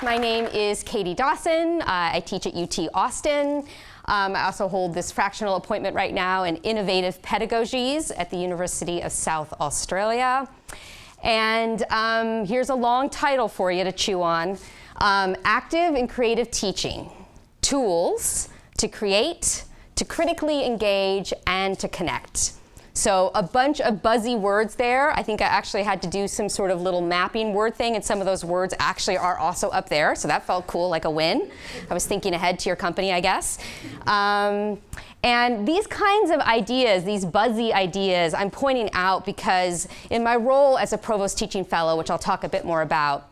My name is Katie Dawson. I teach at UT Austin. I also hold this fractional appointment right now in Innovative Pedagogies at the University of South Australia. And here's a long title for you to chew on. Active and Creative Teaching, Tools to Create, to Critically Engage, and to Connect. So a bunch of buzzy words there. I think I actually had to do some sort of little mapping word thing, and some of those words actually are also up there, so that felt cool, like a win. I was thinking ahead to your company, I guess. And these kinds of ideas, these buzzy ideas, I'm pointing out because in my role as a Provost Teaching Fellow, which I'll talk a bit more about,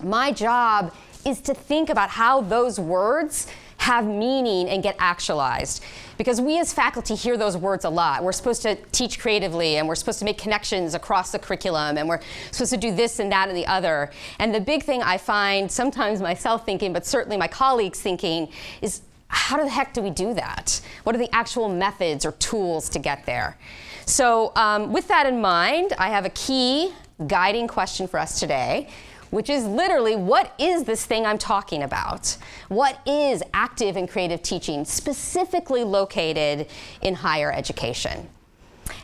my job is to think about how those words have meaning and get actualized. Because we as faculty hear those words a lot. We're supposed to teach creatively, and we're supposed to make connections across the curriculum, and we're supposed to do this and that and the other. And the big thing I find sometimes myself thinking, but certainly my colleagues thinking, is how the heck do we do that? What are the actual methods or tools to get there? So with that in mind, I have a key guiding question for us today, which is literally, what is this thing I'm talking about? What is active and creative teaching, specifically located in higher education?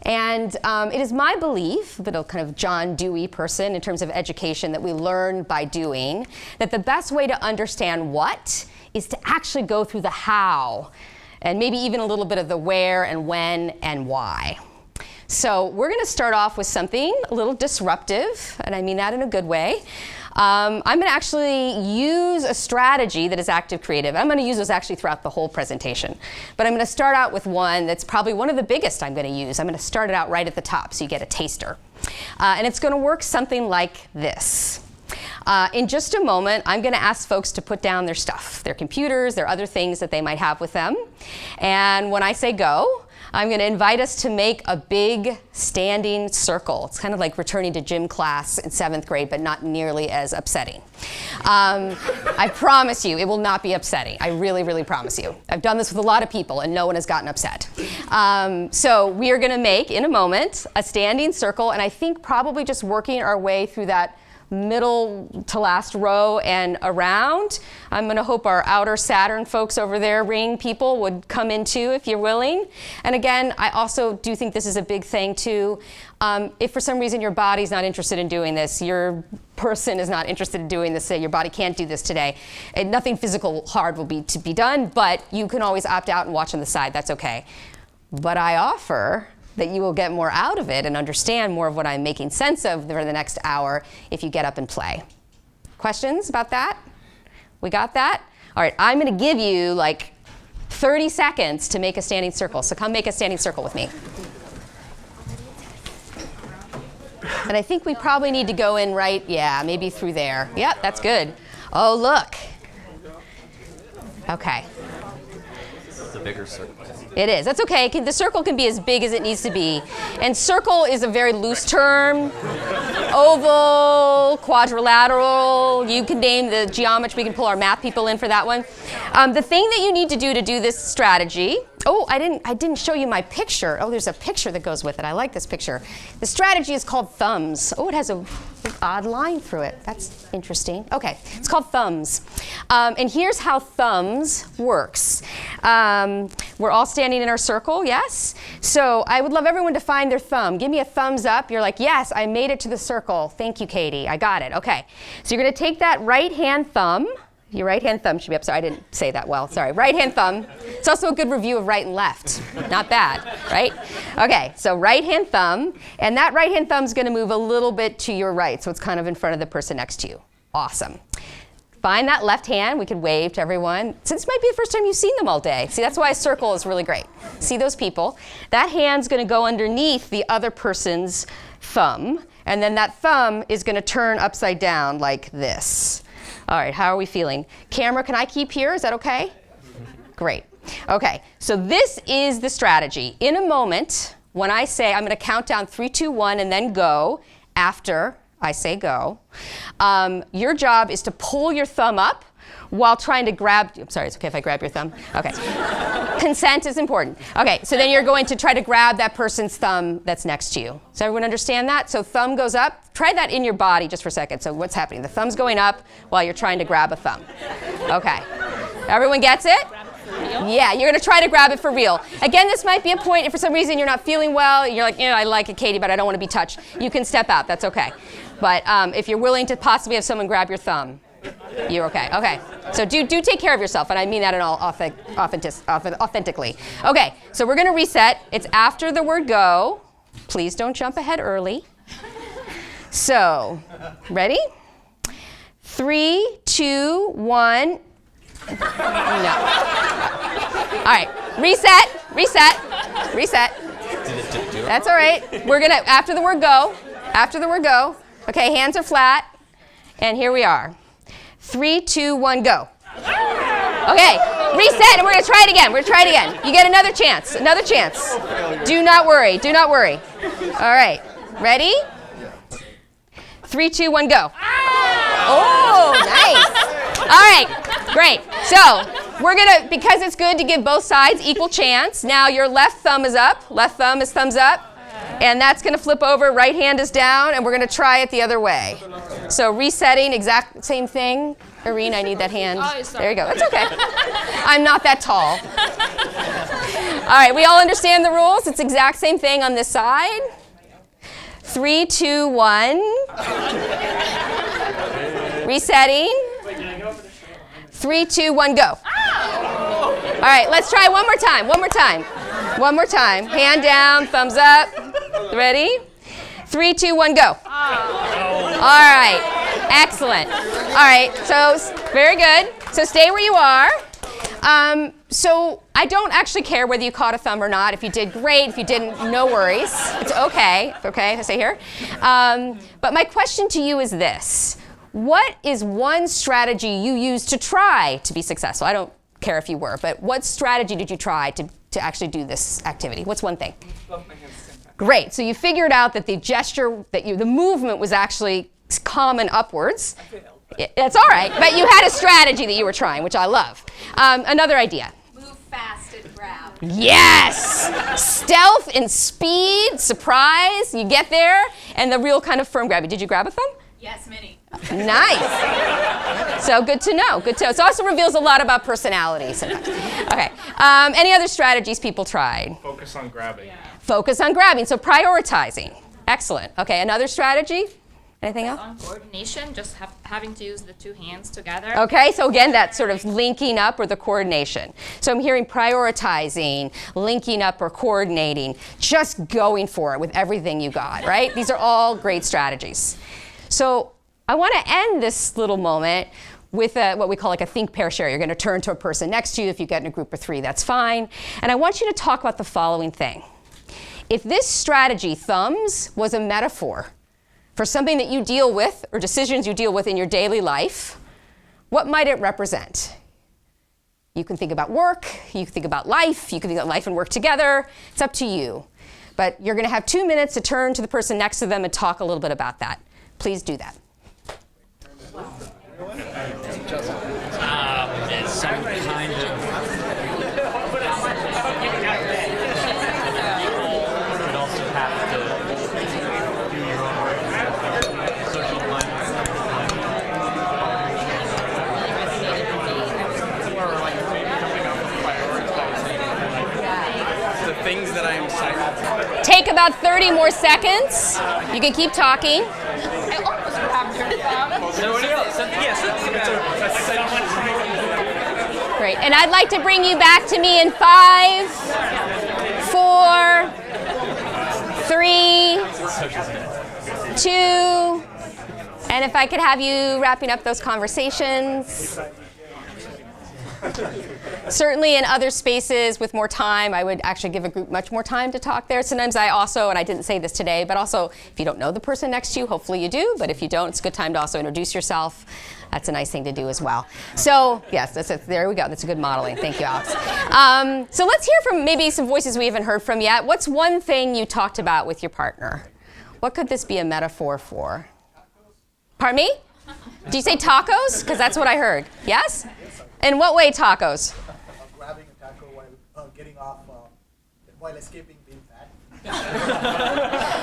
And it is my belief, that a kind of John Dewey person in terms of education, that we learn by doing, that the best way to understand what is to actually go through the how, and maybe even a little bit of the where and when and why. So we're going to start off with something a little disruptive, and I mean that in a good way. I'm going to actually use a strategy that is active creative. I'm going to use those actually throughout the whole presentation. But I'm going to start out with one that's probably one of the biggest I'm going to use. I'm going to start it out right at the top so you get a taster. And it's going to work something like this. In just a moment, I'm going to ask folks to put down their stuff, their computers, their other things that they might have with them. And when I say go, I'm going to invite us to make a big standing circle. It's kind of like returning to gym class in 7th grade, but not nearly as upsetting. I promise you, it will not be upsetting. I really, really promise you. I've done this with a lot of people, and no one has gotten upset. So we are going to make, in a moment, a standing circle, and I think probably just working our way through that middle to last row and around. I'm going to hope our outer Saturn folks over there, ring people, would come in too if you're willing. And again, I also do think this is a big thing too. If for some reason your body's not interested in doing this, your person is not interested in doing this, say your body can't do this today, and nothing physical hard will be to be done, but you can always opt out and watch on the side. That's okay. But I offer that you will get more out of it and understand more of what I'm making sense of for the next hour if you get up and play. Questions about that? We got that? All right, I'm going to give you like 30 seconds to make a standing circle. So come make a standing circle with me. And I think we probably need to go in right, yeah, maybe through there. Yep, that's good. Oh, look. Okay. It's a bigger circle. It is. That's okay. The circle can be as big as it needs to be. And circle is a very loose term. Oval, quadrilateral. You can name the geometry. We can pull our math people in for that one. The thing that you need to do this strategy. Oh, I didn't show you my picture. Oh, there's a picture that goes with it. I like this picture. The strategy is called thumbs. Oh, it has an odd line through it. That's interesting. Okay, it's called thumbs. And here's how thumbs works. We're all standing in our circle, yes? So I would love everyone to find their thumb. Give me a thumbs up. You're like, yes, I made it to the circle. Thank you, Katie. I got it. Okay. So you're going to take that right-hand thumb. Your right-hand thumb should be up. Sorry, I didn't say that well. Sorry. Right-hand thumb. It's also a good review of right and left. Not bad, right? Okay, so right-hand thumb. And that right-hand thumb is going to move a little bit to your right, so it's kind of in front of the person next to you. Awesome. Find that left hand. We could wave to everyone. So this might be the first time you've seen them all day. See, that's why a circle is really great. See those people? That hand's going to go underneath the other person's thumb. And then that thumb is going to turn upside down like this. All right, how are we feeling? Camera, can I keep here? Is that okay? Great. Okay, so this is the strategy. In a moment, when I say, I'm going to count down 3, 2, 1, and then go, after I say go, your job is to pull your thumb up while trying to grab, I'm sorry, it's okay if I grab your thumb? Okay. Consent is important. Okay, so then you're going to try to grab that person's thumb that's next to you. Does everyone understand that? So thumb goes up. Try that in your body just for a second. So what's happening? The thumb's going up while you're trying to grab a thumb. Okay. Everyone gets it? Yeah, you're going to try to grab it for real. Again, this might be a point if for some reason you're not feeling well, you're like, I like it, Katie, but I don't want to be touched. You can step out. That's okay. But if you're willing to possibly have someone grab your thumb, you're okay. Okay. So do take care of yourself, and I mean that in all authentically. Okay, so we're going to reset. It's after the word go. Please don't jump ahead early. So, ready? 3, 2, 1. No. All right. Reset. That's all right. We're going to, after the word go. Okay, hands are flat. And here we are. 3, 2, 1, go. Okay, reset, and we're going to try it again. You get another chance. Do not worry. All right, ready? 3, 2, 1, go. Oh, nice. All right, great. So we're going to, because it's good to give both sides equal chance, now your left thumb is up. Left thumb is thumbs up. And that's going to flip over, right hand is down, and we're going to try it the other way. So resetting, exact same thing. Irene, I need that hand. There you go. It's okay. I'm not that tall. All right, we all understand the rules. It's exact same thing on this side. 3, 2, 1. Resetting. 3, 2, 1, go. All right, let's try one more time. Hand down, thumbs up. Ready? 3, 2, 1, go. All right, excellent. All right, so very good. So stay where you are. So I don't actually care whether you caught a thumb or not. If you did, great. If you didn't, no worries. It's okay. Okay, I stay here. But my question to you is this. What is one strategy you used to try to be successful? I don't care if you were, but what strategy did you try to actually do this activity? What's one thing? Great. So you figured out that the gesture, the movement was actually common upwards. That's all right. But you had a strategy that you were trying, which I love. Another idea. Move fast and grab. Yes. Stealth and speed, surprise. You get there, and the real kind of firm grab. Did you grab a thumb? Yes, many. Nice. So good to know. It also reveals a lot about personality sometimes. Okay. Any other strategies people tried? Focus on grabbing. Yeah. Focus on grabbing. So prioritizing. Excellent. Okay. Another strategy? Anything else? On coordination, just having to use the two hands together. Okay. So again, that sort of linking up or the coordination. So I'm hearing prioritizing, linking up or coordinating, just going for it with everything you got, right? These are all great strategies. So I want to end this little moment with what we call like a think, pair, share. You're going to turn to a person next to you. If you get in a group of 3, that's fine. And I want you to talk about the following thing. If this strategy, thumbs, was a metaphor for something that you deal with or decisions you deal with in your daily life, what might it represent? You can think about work. You can think about life. You can think about life and work together. It's up to you. But you're going to have 2 minutes to turn to the person next to them and talk a little bit about that. Please do that. It's some kind of could also have to do your own social The things that I am excited. Take about 30 more seconds. You can keep talking. I almost grabbed your thumb. Great. And I'd like to bring you back to me in 5, 4, 3, 2, and if I could have you wrapping up those conversations. Certainly in other spaces with more time, I would actually give a group much more time to talk there. Sometimes I also, and I didn't say this today, but also if you don't know the person next to you, hopefully you do, but if you don't, it's a good time to also introduce yourself. That's a nice thing to do as well. So yes, there we go. That's a good modeling. Thank you, Alex. So let's hear from maybe some voices we haven't heard from yet. What's one thing you talked about with your partner? What could this be a metaphor for? Pardon me? Do you say tacos? Because that's what I heard. Yes? In what way tacos? Grabbing a taco while getting off, while escaping being fat.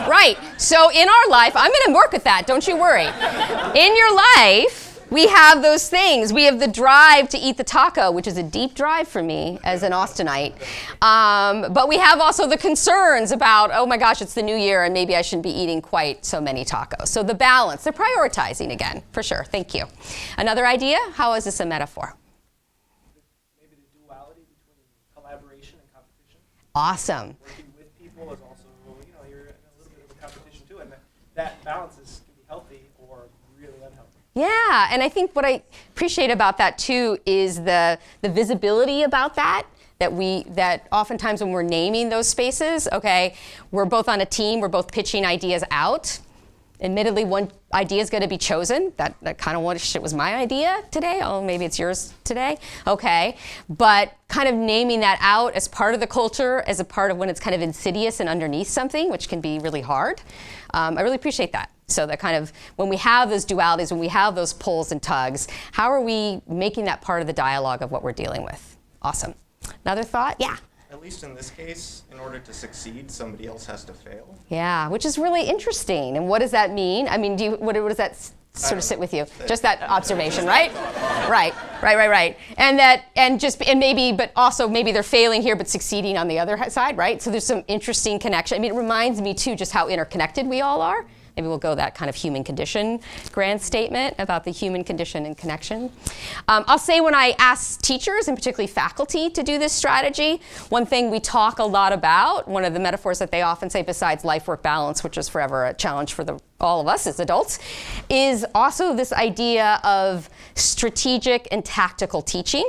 Right. So in our life, I'm going to work with that. Don't you worry. In your life, we have those things. We have the drive to eat the taco, which is a deep drive for me as an Austinite. But we have also the concerns about, oh my gosh, it's the new year and maybe I shouldn't be eating quite so many tacos. So the balance, they're prioritizing again, for sure. Thank you. Another idea? How is this a metaphor? Maybe the duality between collaboration and competition. Awesome. Working with people is also, you're in a little bit of a competition too, and that balance can be healthy or really unhealthy. Yeah, and I think what I appreciate about that too is the visibility about that oftentimes when we're naming those spaces, okay, we're both on a team, we're both pitching ideas out. Admittedly, one idea is going to be chosen. That kind of wish it was my idea today. Oh, maybe it's yours today. Okay, but kind of naming that out as part of the culture, as a part of when it's kind of insidious and underneath something, which can be really hard. I really appreciate that. So that kind of, when we have those dualities, when we have those pulls and tugs, how are we making that part of the dialogue of what we're dealing with? Awesome. Another thought? Yeah. At least in this case, in order to succeed, somebody else has to fail. Yeah, which is really interesting. And what does that mean? I mean, what does that sort of sit with you? Just that observation, right? Right. And maybe, but also maybe they're failing here but succeeding on the other side, right? So there's some interesting connection. I mean, it reminds me too just how interconnected we all are. Maybe we'll go that kind of human condition grand statement about the human condition and connection. I'll say when I ask teachers, and particularly faculty, to do this strategy, one thing we talk a lot about, one of the metaphors that they often say besides life-work balance, which is forever a challenge for all of us as adults, is also this idea of strategic and tactical teaching.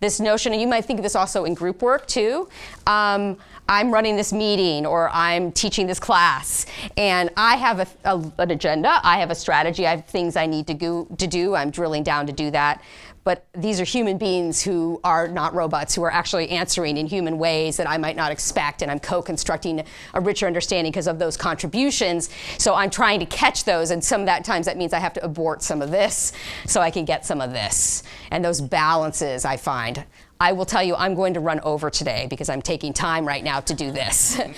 This notion, and you might think of this also in group work too, I'm running this meeting or I'm teaching this class and I have an agenda, I have a strategy, I have things I need to do, I'm drilling down to do that. But these are human beings who are not robots, who are actually answering in human ways that I might not expect, and I'm co-constructing a richer understanding because of those contributions. So I'm trying to catch those, and some of that times that means I have to abort some of this so I can get some of this. And those balances I find. I will tell you I'm going to run over today because I'm taking time right now to do this. And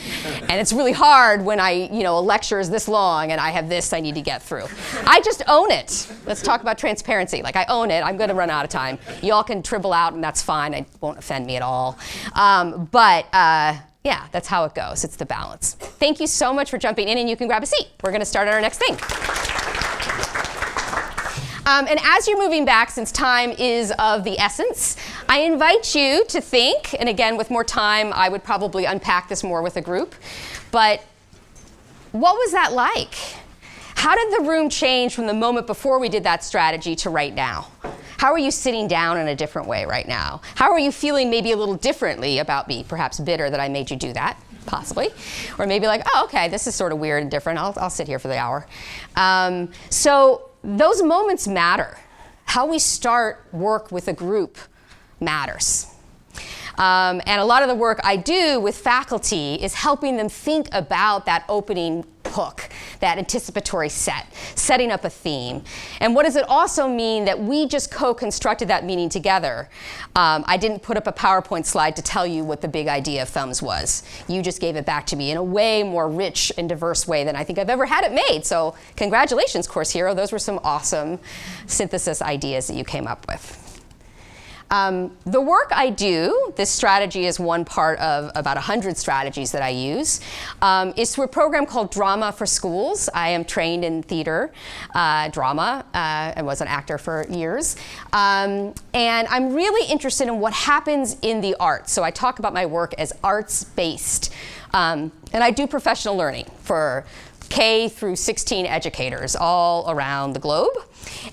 it's really hard when a lecture is this long and I have this I need to get through. I just own it. Let's talk about transparency. Like, I own it. I'm going to run out of time. You all can tribble out and that's fine. It won't offend me at all. Yeah, that's how it goes. It's the balance. Thank you so much for jumping in, and you can grab a seat. We're going to start on our next thing. And as you're moving back, since time is of the essence, I invite you to think, and again, with more time, I would probably unpack this more with a group, but what was that like? How did the room change from the moment before we did that strategy to right now? How are you sitting down in a different way right now? How are you feeling maybe a little differently about me, perhaps bitter that I made you do that? Possibly. Or maybe like, oh, okay, this is sort of weird and different. I'll sit here for the hour. So those moments matter. How we start work with a group matters. And a lot of the work I do with faculty is helping them think about that opening hook, that anticipatory setting up a theme. And what does it also mean that we just co-constructed that meaning together? I didn't put up a PowerPoint slide to tell you what the big idea of thumbs was. You just gave it back to me in a way more rich and diverse way than I think I've ever had it made. So congratulations, Course Hero. Those were some awesome synthesis ideas that you came up with. The work I do, this strategy is one part of about 100 strategies that I use, is through a program called Drama for Schools. I am trained in theater, drama, and was an actor for years. And I'm really interested in what happens in the arts. So I talk about my work as arts-based. And I do professional learning for K through 16 educators all around the globe.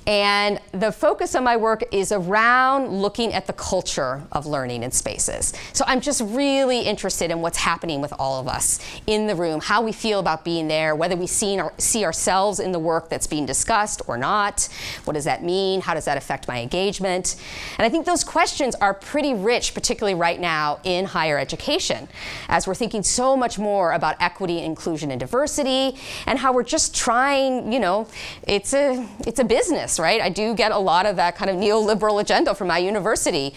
And the focus of my work is around looking at the culture of learning in spaces. So I'm just really interested in what's happening with all of us in the room, how we feel about being there, whether we see ourselves in the work that's being discussed or not. What does that mean? How does that affect my engagement? And I think those questions are pretty rich, particularly right now in higher education, as we're thinking so much more about equity, inclusion, and diversity, and how we're just trying, it's a business, right? I do get a lot of that kind of neoliberal agenda from my university.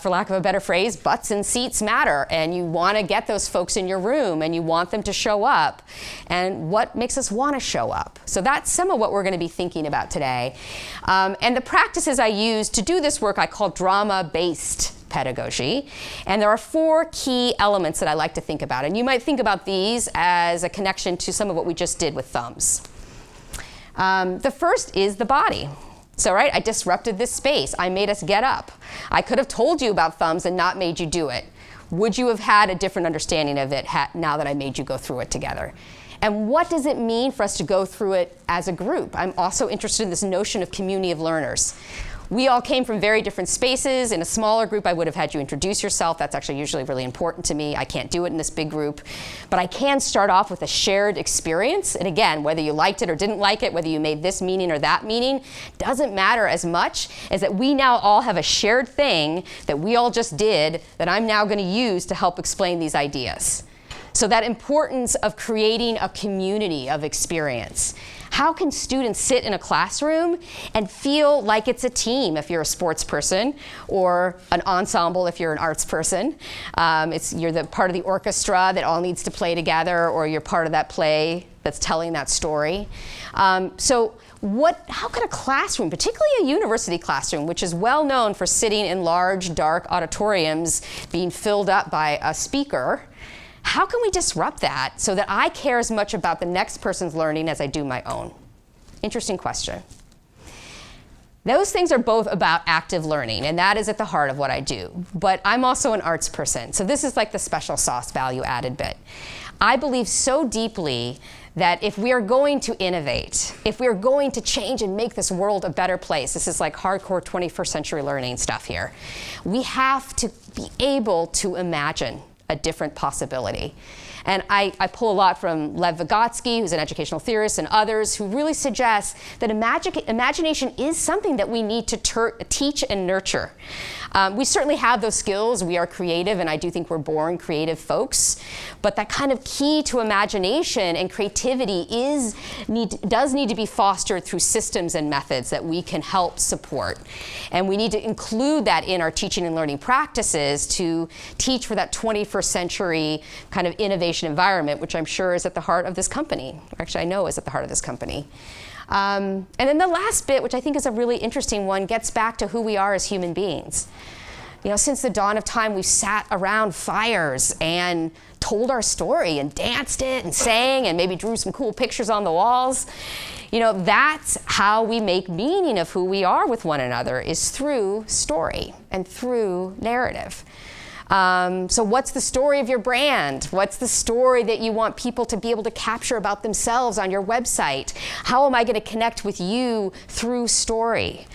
For lack of a better phrase, butts and seats matter, and you want to get those folks in your room, and you want them to show up. And what makes us want to show up? So that's some of what we're going to be thinking about today. And the practices I use to do this work I call drama-based pedagogy. And there are 4 key elements that I like to think about. And you might think about these as a connection to some of what we just did with thumbs. The first is the body. So, right, I disrupted this space. I made us get up. I could have told you about thumbs and not made you do it. Would you have had a different understanding of it now that I made you go through it together? And what does it mean for us to go through it as a group? I'm also interested in this notion of community of learners. We all came from very different spaces. In a smaller group, I would have had you introduce yourself. That's actually usually really important to me. I can't do it in this big group. But I can start off with a shared experience. And again, whether you liked it or didn't like it, whether you made this meaning or that meaning, doesn't matter as much as that we now all have a shared thing that we all just did that I'm now going to use to help explain these ideas. So that importance of creating a community of experience. How can students sit in a classroom and feel like it's a team if you're a sports person, or an ensemble if you're an arts person? You're the part of the orchestra that all needs to play together, or you're part of that play that's telling that story. How could a classroom, particularly a university classroom, which is well known for sitting in large, dark auditoriums being filled up by a speaker, how can we disrupt that so that I care as much about the next person's learning as I do my own? Interesting question. Those things are both about active learning, and that is at the heart of what I do. But I'm also an arts person, so this is like the special sauce value added bit. I believe so deeply that if we are going to innovate, if we are going to change and make this world a better place, this is like hardcore 21st century learning stuff here, we have to be able to imagine a different possibility. And I pull a lot from Lev Vygotsky, who's an educational theorist, and others who really suggest that imagination is something that we need to teach and nurture. We certainly have those skills. We are creative, and I do think we're born creative folks. But that kind of key to imagination and creativity does need to be fostered through systems and methods that we can help support. And we need to include that in our teaching and learning practices to teach for that 21st century kind of innovation environment, which I'm sure is at the heart of this company. Actually, I know is at the heart of this company. And then the last bit, which I think is a really interesting one, gets back to who we are as human beings. You know, since the dawn of time, we've sat around fires and told our story and danced it and sang and maybe drew some cool pictures on the walls. You know, that's how we make meaning of who we are with one another, is through story and through narrative. So what's the story of your brand? What's the story that you want people to be able to capture about themselves on your website? How am I going to connect with you through story?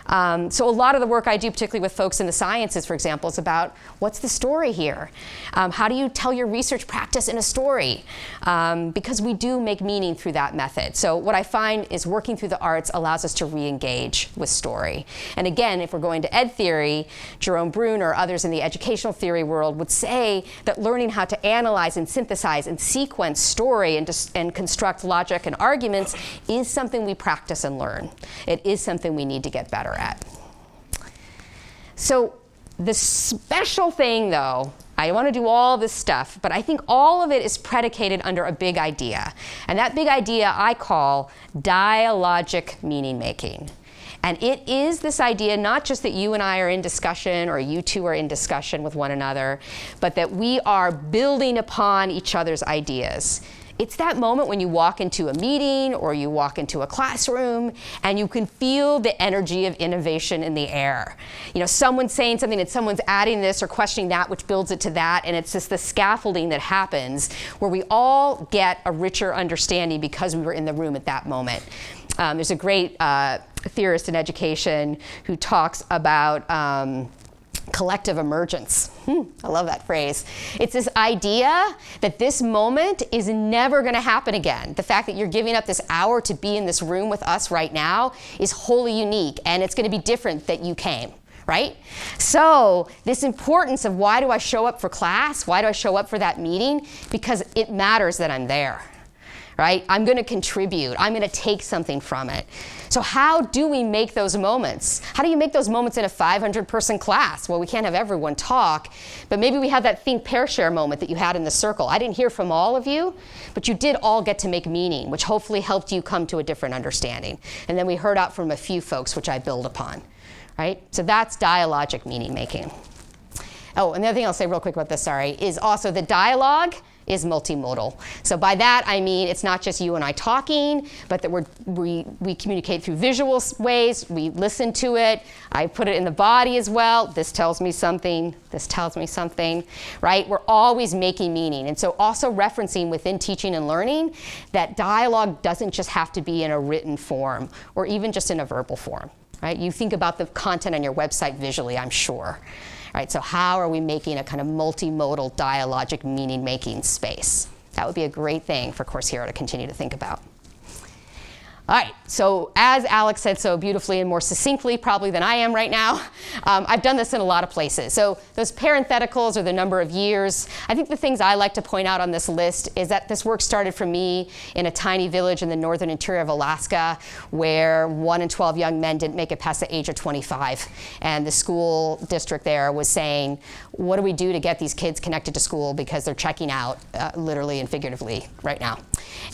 So a lot of the work I do, particularly with folks in the sciences, for example, is about what's the story here? How do you tell your research practice in a story? Because we do make meaning through that method. So what I find is working through the arts allows us to re-engage with story. And again, if we're going to ed theory, Jerome Brun or others in the educational theory world would say that learning how to analyze and synthesize and sequence story and construct logic and arguments is something we practice and learn. It is something we need to get better at. So the special thing, though, I want to do all this stuff, but I think all of it is predicated under a big idea. And that big idea I call dialogic meaning making. And it is this idea not just that you and I are in discussion or you two are in discussion with one another, but that we are building upon each other's ideas. It's that moment when you walk into a meeting or you walk into a classroom and you can feel the energy of innovation in the air. You know, someone's saying something and someone's adding this or questioning that, which builds it to that, and it's just the scaffolding that happens where we all get a richer understanding because we were in the room at that moment. There's a great theorist in education who talks about collective emergence. I love that phrase. It's this idea that this moment is never going to happen again. The fact that you're giving up this hour to be in this room with us right now is wholly unique, and it's going to be different that you came, right? So this importance of why do I show up for class? Why do I show up for that meeting? Because it matters that I'm there. right? I'm going to contribute. I'm going to take something from it. So how do we make those moments? How do you make those moments in a 500-person class? Well, we can't have everyone talk, but maybe we have that think, pair, share moment that you had in the circle. I didn't hear from all of you, but you did all get to make meaning, which hopefully helped you come to a different understanding. And then we heard out from a few folks, which I build upon, right? So that's dialogic meaning making. Oh, and the other thing I'll say real quick about this, sorry, is also the dialogue is multimodal. So by that I mean it's not just you and I talking, but that we communicate through visual ways, we listen to it, I put it in the body as well, this tells me something, this tells me something, right? We're always making meaning. And so also referencing within teaching and learning that dialogue doesn't just have to be in a written form or even just in a verbal form, right? You think about the content on your website visually, I'm sure. Right, so how are we making a kind of multimodal dialogic meaning-making space? That would be a great thing for Course Hero to continue to think about. All right, so as Alex said so beautifully and more succinctly probably than I am right now, I've done this in a lot of places. So those parentheticals are the number of years. I think the things I like to point out on this list is that this work started for me in a tiny village in the northern interior of Alaska where 1 in 12 young men didn't make it past the age of 25. And the school district there was saying, what do we do to get these kids connected to school because they're checking out literally and figuratively right now.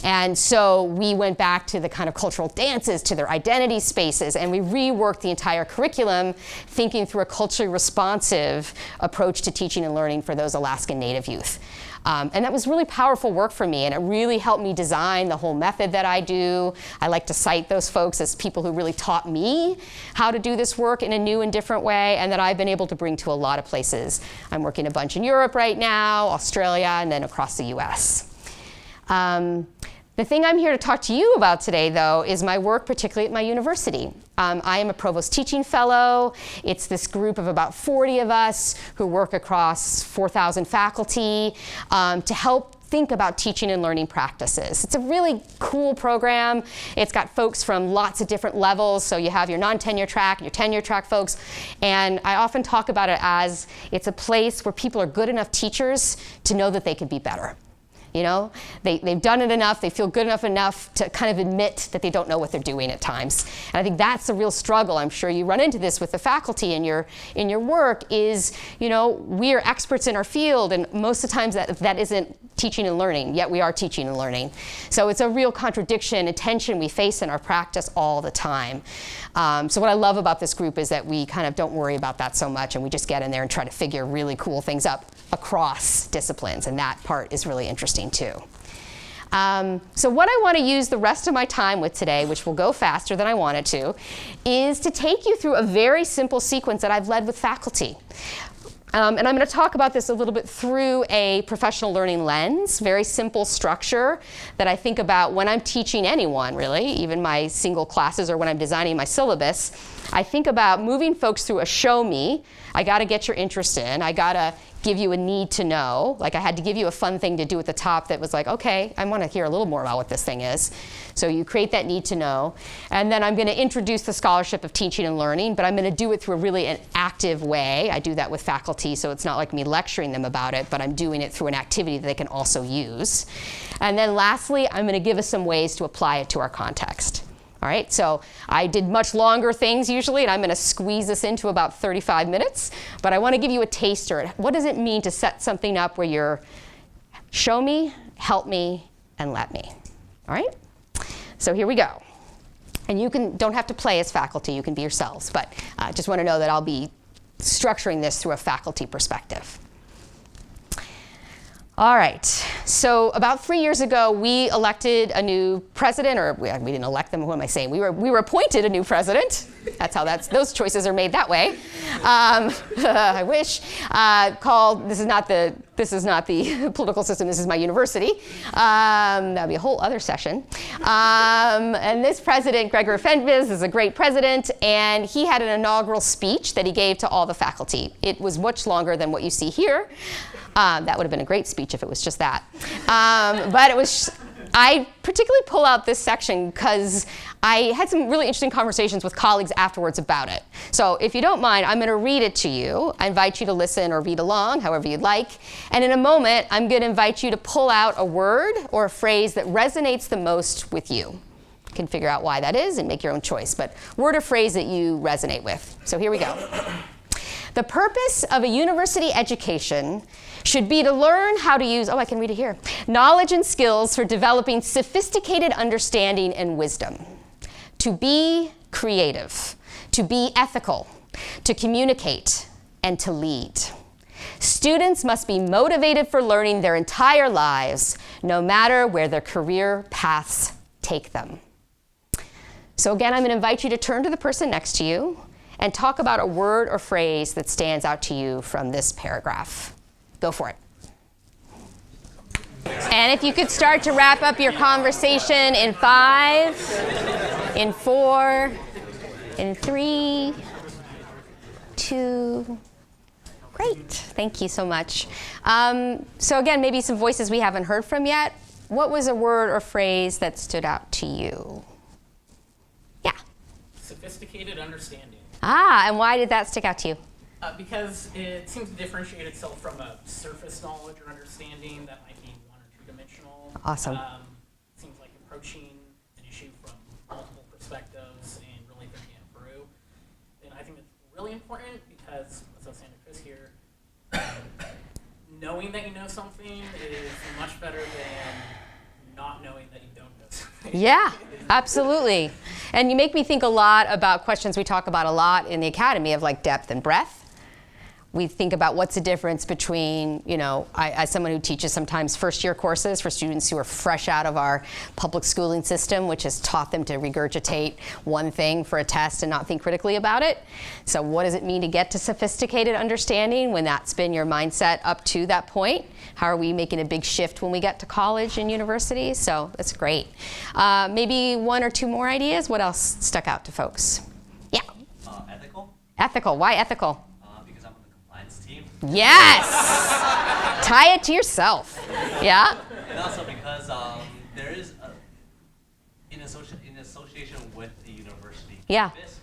And so we went back to the kind of cultural dances, to their identity spaces, and we reworked the entire curriculum, thinking through a culturally responsive approach to teaching and learning for those Alaskan Native youth. And that was really powerful work for me, and it really helped me design the whole method that I do. I like to cite those folks as people who really taught me how to do this work in a new and different way, and that I've been able to bring to a lot of places. I'm working a bunch in Europe right now, Australia, and then across the US. The thing I'm here to talk to you about today, though, is my work, particularly at my university. I am a Provost teaching fellow. It's this group of about 40 of us who work across 4,000 faculty to help think about teaching and learning practices. It's a really cool program. It's got folks from lots of different levels. So you have your non-tenure track, your tenure track folks. And I often talk about it as it's a place where people are good enough teachers to know that they could be better. You know, they've done it enough, they feel good enough to kind of admit that they don't know what they're doing at times. And I think that's a real struggle. I'm sure you run into this with the faculty in your work is, you know, we are experts in our field, and most of the times that isn't teaching and learning, yet we are teaching and learning. So it's a real contradiction and tension we face in our practice all the time. So what I love about this group is that we kind of don't worry about that so much, and we just get in there and try to figure really cool things up across disciplines, and that part is really interesting too. So what I want to use the rest of my time with today, which will go faster than I wanted to, is to take you through a very simple sequence that I've led with faculty. And I'm going to talk about this a little bit through a professional learning lens, very simple structure that I think about when I'm teaching anyone, really, even my single classes or when I'm designing my syllabus. I think about moving folks through a show me. I got to get your interest in. I got to give you a need to know. Like I had to give you a fun thing to do at the top that was like, okay, I want to hear a little more about what this thing is. So you create that need to know. And then I'm going to introduce the scholarship of teaching and learning, but I'm going to do it through a really an active way. I do that with faculty, so it's not like me lecturing them about it, but I'm doing it through an activity that they can also use. And then lastly, I'm going to give us some ways to apply it to our context. All right, so I did much longer things usually, and I'm going to squeeze this into about 35 minutes. But I want to give you a taster. What does it mean to set something up where you're show me, help me, and let me? All right? So here we go. And you don't have to play as faculty. You can be yourselves. But I just want to know that I'll be structuring this through a faculty perspective. All right, so about 3 years ago, we elected a new president, or we didn't elect them, what am I saying? We were appointed a new president. That's how those choices are made that way. I wish. This is not the political system, this is my university. That'd be a whole other session. And this president, Gregor Fenviz, is a great president, and he had an inaugural speech that he gave to all the faculty. It was much longer than what you see here. That would have been a great speech if it was just that. But I particularly pull out this section because I had some really interesting conversations with colleagues afterwards about it. So if you don't mind, I'm going to read it to you. I invite you to listen or read along, however you'd like. And in a moment, I'm going to invite you to pull out a word or a phrase that resonates the most with you. You can figure out why that is and make your own choice, but word or phrase that you resonate with. So here we go. The purpose of a university education should be to learn how to use, I can read it here, knowledge and skills for developing sophisticated understanding and wisdom. To be creative, to be ethical, to communicate, and to lead. Students must be motivated for learning their entire lives, no matter where their career paths take them. So again, I'm going to invite you to turn to the person next to you and talk about a word or phrase that stands out to you from this paragraph. Go for it. And if you could start to wrap up your conversation in 5, in 4, in 3, 2. Great. Thank you so much. So again, maybe some voices we haven't heard from yet. What was a word or phrase that stood out to you? Yeah. Sophisticated understanding. And why did that stick out to you? Because it seems to differentiate itself from a surface knowledge or understanding that might be one or two-dimensional. Awesome. Seems like approaching an issue from multiple perspectives and really thinking it through. And I think it's really important because, as I was saying to Chris here, knowing that you know something is much better than not knowing that you don't know something. Yeah, absolutely. And you make me think a lot about questions we talk about a lot in the academy of like depth and breadth. We think about what's the difference between, I, as someone who teaches sometimes first-year courses for students who are fresh out of our public schooling system, which has taught them to regurgitate one thing for a test and not think critically about it. So what does it mean to get to sophisticated understanding when that's been your mindset up to that point? How are we making a big shift when we get to college and university? So that's great. Maybe 1 or 2 more ideas. What else stuck out to folks? Yeah. Ethical. Ethical. Why ethical? Because I'm on the compliance team. Yes! Tie it to yourself. Yeah? And also because there is, in association with the university campus,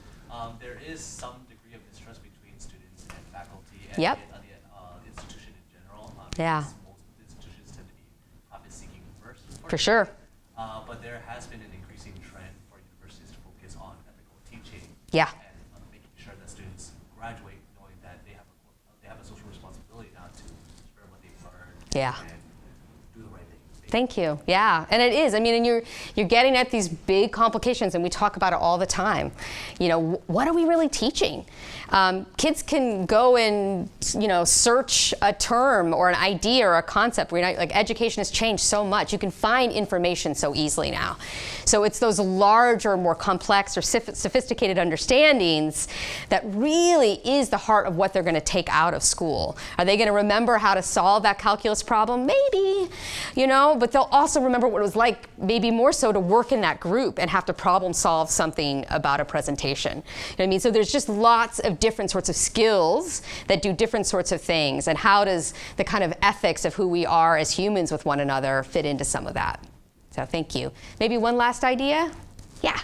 there is some degree of distrust between students and faculty and the institution in general. Yeah. Most institutions tend to be profit-seeking first. For sure. But there has been an increasing trend for universities to focus on ethical teaching. Yeah. And making sure that students graduate knowing that they have a social responsibility now to spread what they've learned. Yeah. And do the right thing. Thank you. Yeah, and it is. I mean, and you're getting at these big complications, and we talk about it all the time. What are we really teaching? Kids can go and search a term or an idea or a concept. Education has changed so much. You can find information so easily now. So it's those larger, more complex or sophisticated understandings that really is the heart of what they're going to take out of school. Are they going to remember how to solve that calculus problem? Maybe, but they'll also remember what it was like, maybe more so, to work in that group and have to problem solve something about a presentation. You know what I mean? So there's just lots of different sorts of skills that do different sorts of things. And how does the kind of ethics of who we are as humans with one another fit into some of that? So thank you. Maybe one last idea? Yeah.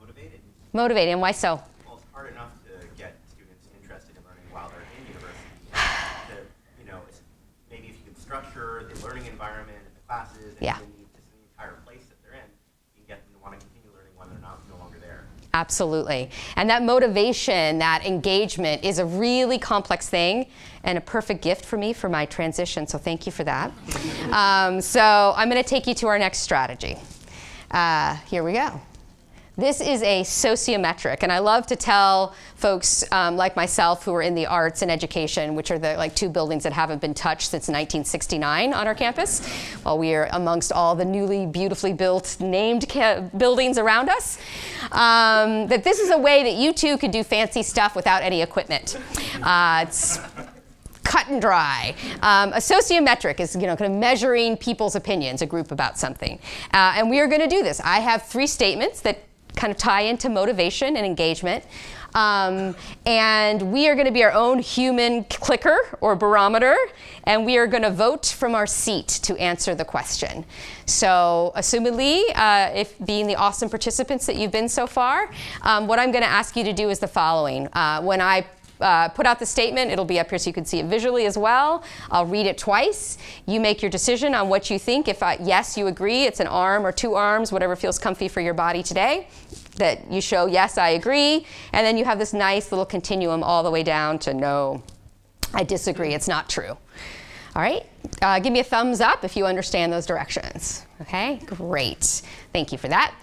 Motivated. Motivated, and why so? Well, it's hard enough to get students interested in learning while they're in university. Maybe if you can structure the learning environment and the classes and just the entire place that they're in, you can get them to want to continue learning when they're no longer there. Absolutely. And that motivation, that engagement is a really complex thing and a perfect gift for me for my transition. So thank you for that. So I'm going to take you to our next strategy. Here we go. This is a sociometric, and I love to tell folks like myself who are in the arts and education, which are the 2 buildings that haven't been touched since 1969 on our campus, while we are amongst all the newly beautifully built named buildings around us, that this is a way that you too could do fancy stuff without any equipment. It's cut and dry. A sociometric is kind of measuring people's opinions, a group about something. And we are going to do this. I have 3 statements that kind of tie into motivation and engagement. And we are going to be our own human clicker or barometer, and we are going to vote from our seat to answer the question. So assumedly, if being the awesome participants that you've been so far, what I'm going to ask you to do is the following. When I put out the statement, it'll be up here so you can see it visually as well. I'll read it twice. You make your decision on what you think. If yes, you agree, it's an arm or two arms, whatever feels comfy for your body today, that you show, yes, I agree. And then you have this nice little continuum all the way down to no, I disagree, it's not true. All right, give me a thumbs up if you understand those directions. Okay, great. Thank you for that.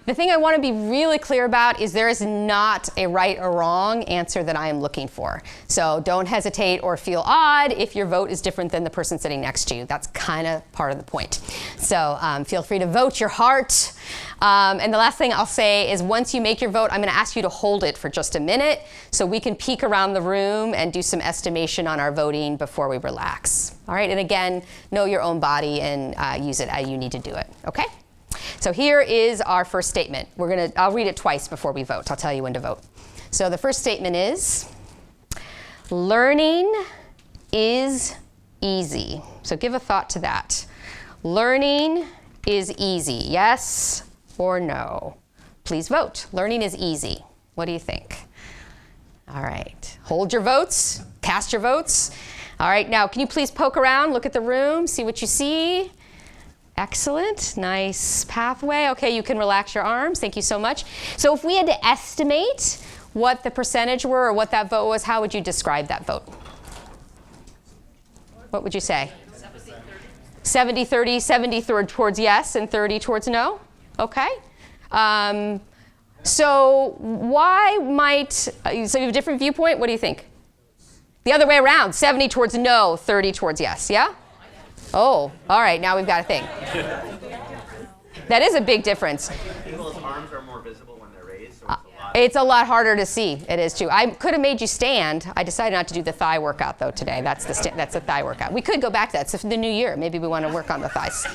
The thing I want to be really clear about is there is not a right or wrong answer that I am looking for. So don't hesitate or feel odd if your vote is different than the person sitting next to you. That's kind of part of the point. So feel free to vote your heart. And the last thing I'll say is once you make your vote, I'm going to ask you to hold it for just a minute so we can peek around the room and do some estimation on our voting before we relax. All right, and again, know your own body and use it as you need to do it, okay? So here is our first statement. I'll read it twice before we vote. I'll tell you when to vote. So the first statement is, learning is easy. So give a thought to that. Learning is easy, yes or no? Please vote. Learning is easy. What do you think? All right, hold your votes, cast your votes. All right, now can you please poke around, look at the room, see what you see? Excellent, nice pathway. Okay, you can relax your arms, thank you so much. So if we had to estimate what the percentage were or what that vote was, how would you describe that vote? What would you say? 70-30, 70 towards yes and 30 towards no? Okay. So why might, so you have a different viewpoint? What do you think? The other way around, 70 towards no, 30 towards yes, yeah? Oh, all right, now we've got a thing. That is a big difference. People's arms are more visible when they're raised, so it's a lot harder to see. It is too. I could have made you stand. I decided not to do the thigh workout though today. That's the thigh workout. We could go back to that. It's the new year. Maybe we want to work on the thighs.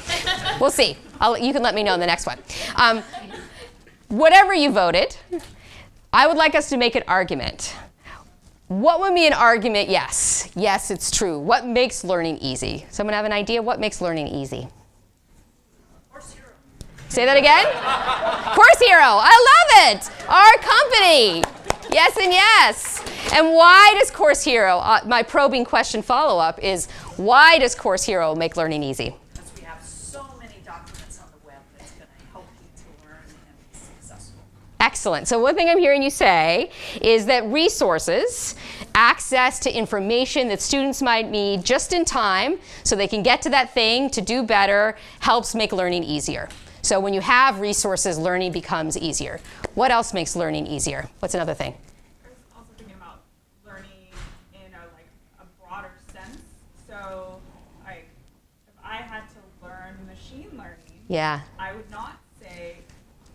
We'll see. You can let me know in the next one. Whatever you voted, I would like us to make an argument. What would be an argument? Yes. Yes, it's true. What makes learning easy? Someone have an idea? What makes learning easy? Course Hero. Say that again? Course Hero. I love it. Our company. Yes and yes. And why does Course Hero, my probing question follow-up is, why does Course Hero make learning easy? Because we have so many documents on the web that's going to help you to learn and be successful. Excellent. So one thing I'm hearing you say is that resources, access to information that students might need just in time so they can get to that thing to do better, helps make learning easier. So when you have resources, learning becomes easier. What else makes learning easier? What's another thing? I was also thinking about learning in a broader sense. So if I had to learn machine learning, Yeah. I would not say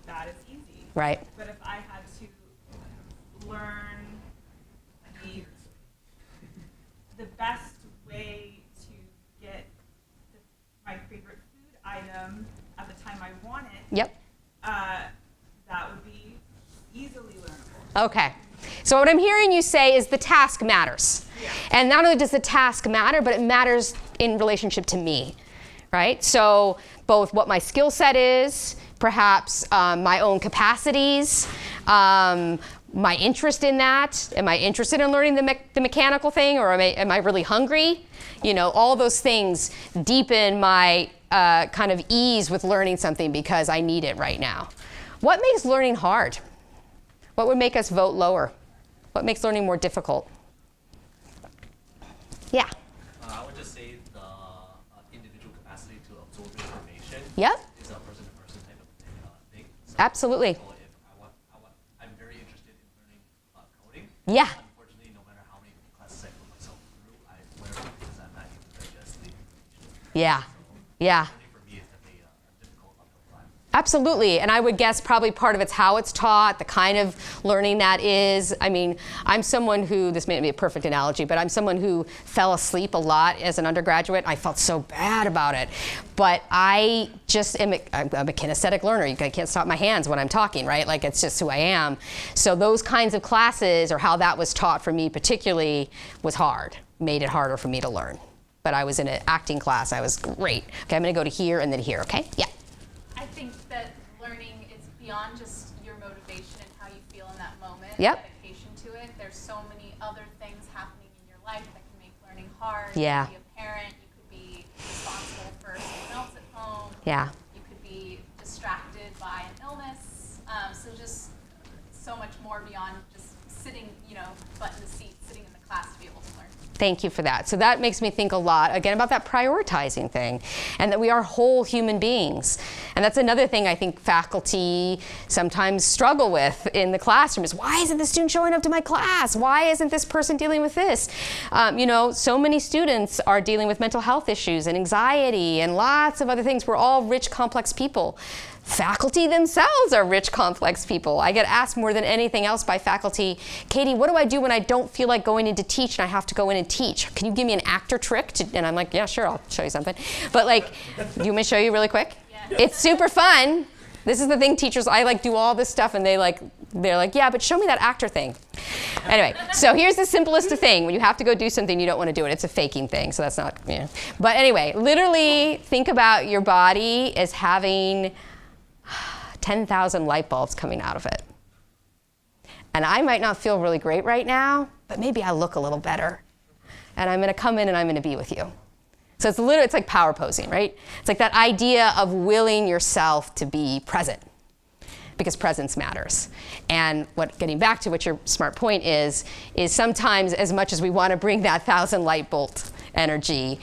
that is easy. Right. But if I had to learn the best way to get my favorite food item at the time I want it, Yep. That would be easily learnable. Okay. So what I'm hearing you say is the task matters. Yeah. And not only does the task matter, but it matters in relationship to me, right? So both what my skill set is, perhaps my own capacities, my interest in that. Am I interested in learning the mechanical thing, or am I really hungry? You know, all those things deepen my kind of ease with learning something because I need it right now. What makes learning hard? What would make us vote lower? What makes learning more difficult? Yeah. I would just say the individual capacity to absorb information. Yep. Is a person-to-person type of thing. So Absolutely. if I'm very interested in learning coding. Yeah. Unfortunately, no matter how many classes I put myself through, I learn because I'm not able to digest the information. Yeah. Yeah. For me, it's definitely a difficult uphill climb. Absolutely, and I would guess probably part of it's how it's taught, the kind of learning that is. I mean, I'm someone who, this may not be a perfect analogy, but I'm someone who fell asleep a lot as an undergraduate. I felt so bad about it. But I just am I'm a kinesthetic learner. I can't stop my hands when I'm talking, right? Like, it's just who I am. So those kinds of classes, or how that was taught for me particularly, was hard, made it harder for me to learn. But I was in an acting class. I was great. Okay, I'm going to go to here and then here, okay? Yeah. I think that learning is beyond just your motivation and how you feel in that moment. Yep. Dedication to it. There's so many other things happening in your life that can make learning hard. Yeah. You could be a parent. You could be responsible for someone else at home. Yeah. You could be distracted by an illness. So just so much more beyond just sitting, butt in the seat, sitting in the class to be able to learn. Thank you for that. So that makes me think a lot, again, about that prioritizing thing, and that we are whole human beings. And that's another thing I think faculty sometimes struggle with in the classroom is, why isn't the student showing up to my class? Why isn't this person dealing with this? So many students are dealing with mental health issues and anxiety and lots of other things. We're all rich, complex people. Faculty themselves are rich, complex people. I get asked more than anything else by faculty, Katie, what do I do when I don't feel like going in to teach and I have to go in and teach? Can you give me an actor trick? And I'm like, yeah, sure, I'll show you something. But do you want me to show you really quick? Yeah. It's super fun. This is the thing, teachers, I do all this stuff and they're like, yeah, but show me that actor thing. Anyway, so here's the simplest thing. When you have to go do something, you don't want to do it. It's a faking thing, so that's not, But anyway, literally think about your body as having 10,000 light bulbs coming out of it. And I might not feel really great right now, but maybe I look a little better. And I'm going to come in and I'm going to be with you. So it's like power posing, right? It's like that idea of willing yourself to be present, because presence matters. And getting back to what your smart point is sometimes, as much as we want to bring that 1,000 light bulb energy,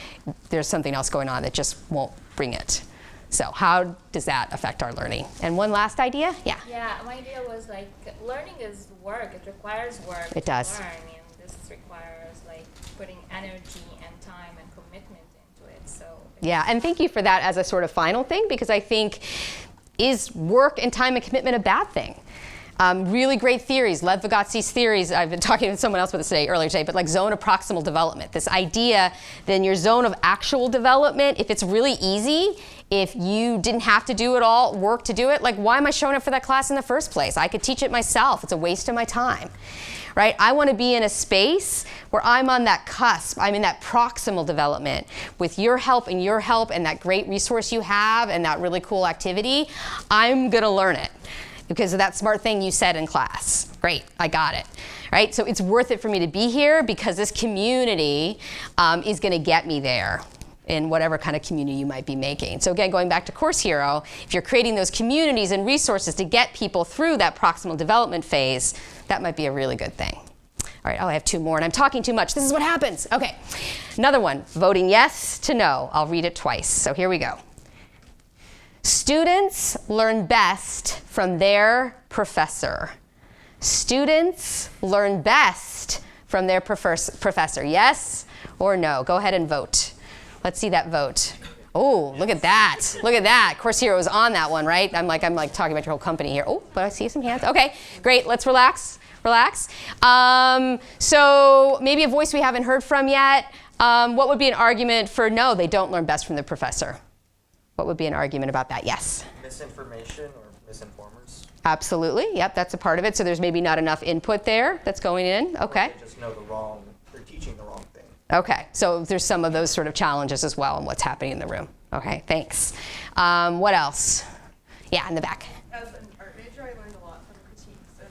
there's something else going on that just won't bring it. So how does that affect our learning? And one last idea? Yeah. Yeah, my idea was learning is work. It requires work. It does. To learn, and this requires putting energy and time and commitment into it. So. Yeah, and thank you for that as a sort of final thing, because I think, is work and time and commitment a bad thing? Really great theories, Lev Vygotski's theories. I've been talking to someone else with this earlier today, but zone of proximal development. This idea that in your zone of actual development, if it's really easy, if you didn't have to do it all, work to do it, why am I showing up for that class in the first place? I could teach it myself. It's a waste of my time, right? I want to be in a space where I'm on that cusp. I'm in that proximal development with your help and that great resource you have and that really cool activity. I'm going to learn it because of that smart thing you said in class. Great, I got it. Right? So it's worth it for me to be here because this community is going to get me there in whatever kind of community you might be making. So again, going back to Course Hero, if you're creating those communities and resources to get people through that proximal development phase, that might be a really good thing. All right, I have two more, and I'm talking too much. This is what happens. Okay, another one, voting yes to no. I'll read it twice, so here we go. Students learn best from their professor. Students learn best from their professor. Yes or no? Go ahead and vote. Let's see that vote. Oh, look at that. Look at that. Course Hero is on that one, right? I'm talking about your whole company here. Oh, but I see some hands. Okay, great. Let's relax. So maybe a voice we haven't heard from yet. What would be an argument for no, they don't learn best from the professor? What would be an argument about that? Yes? Misinformation or misinformers. Absolutely. Yep, that's a part of it. So there's maybe not enough input there that's going in. Okay. Or they just know they're teaching the wrong thing. Okay, so there's some of those sort of challenges as well in what's happening in the room. Okay, thanks. What else? Yeah, in the back. As an art major, I learned a lot from critiques and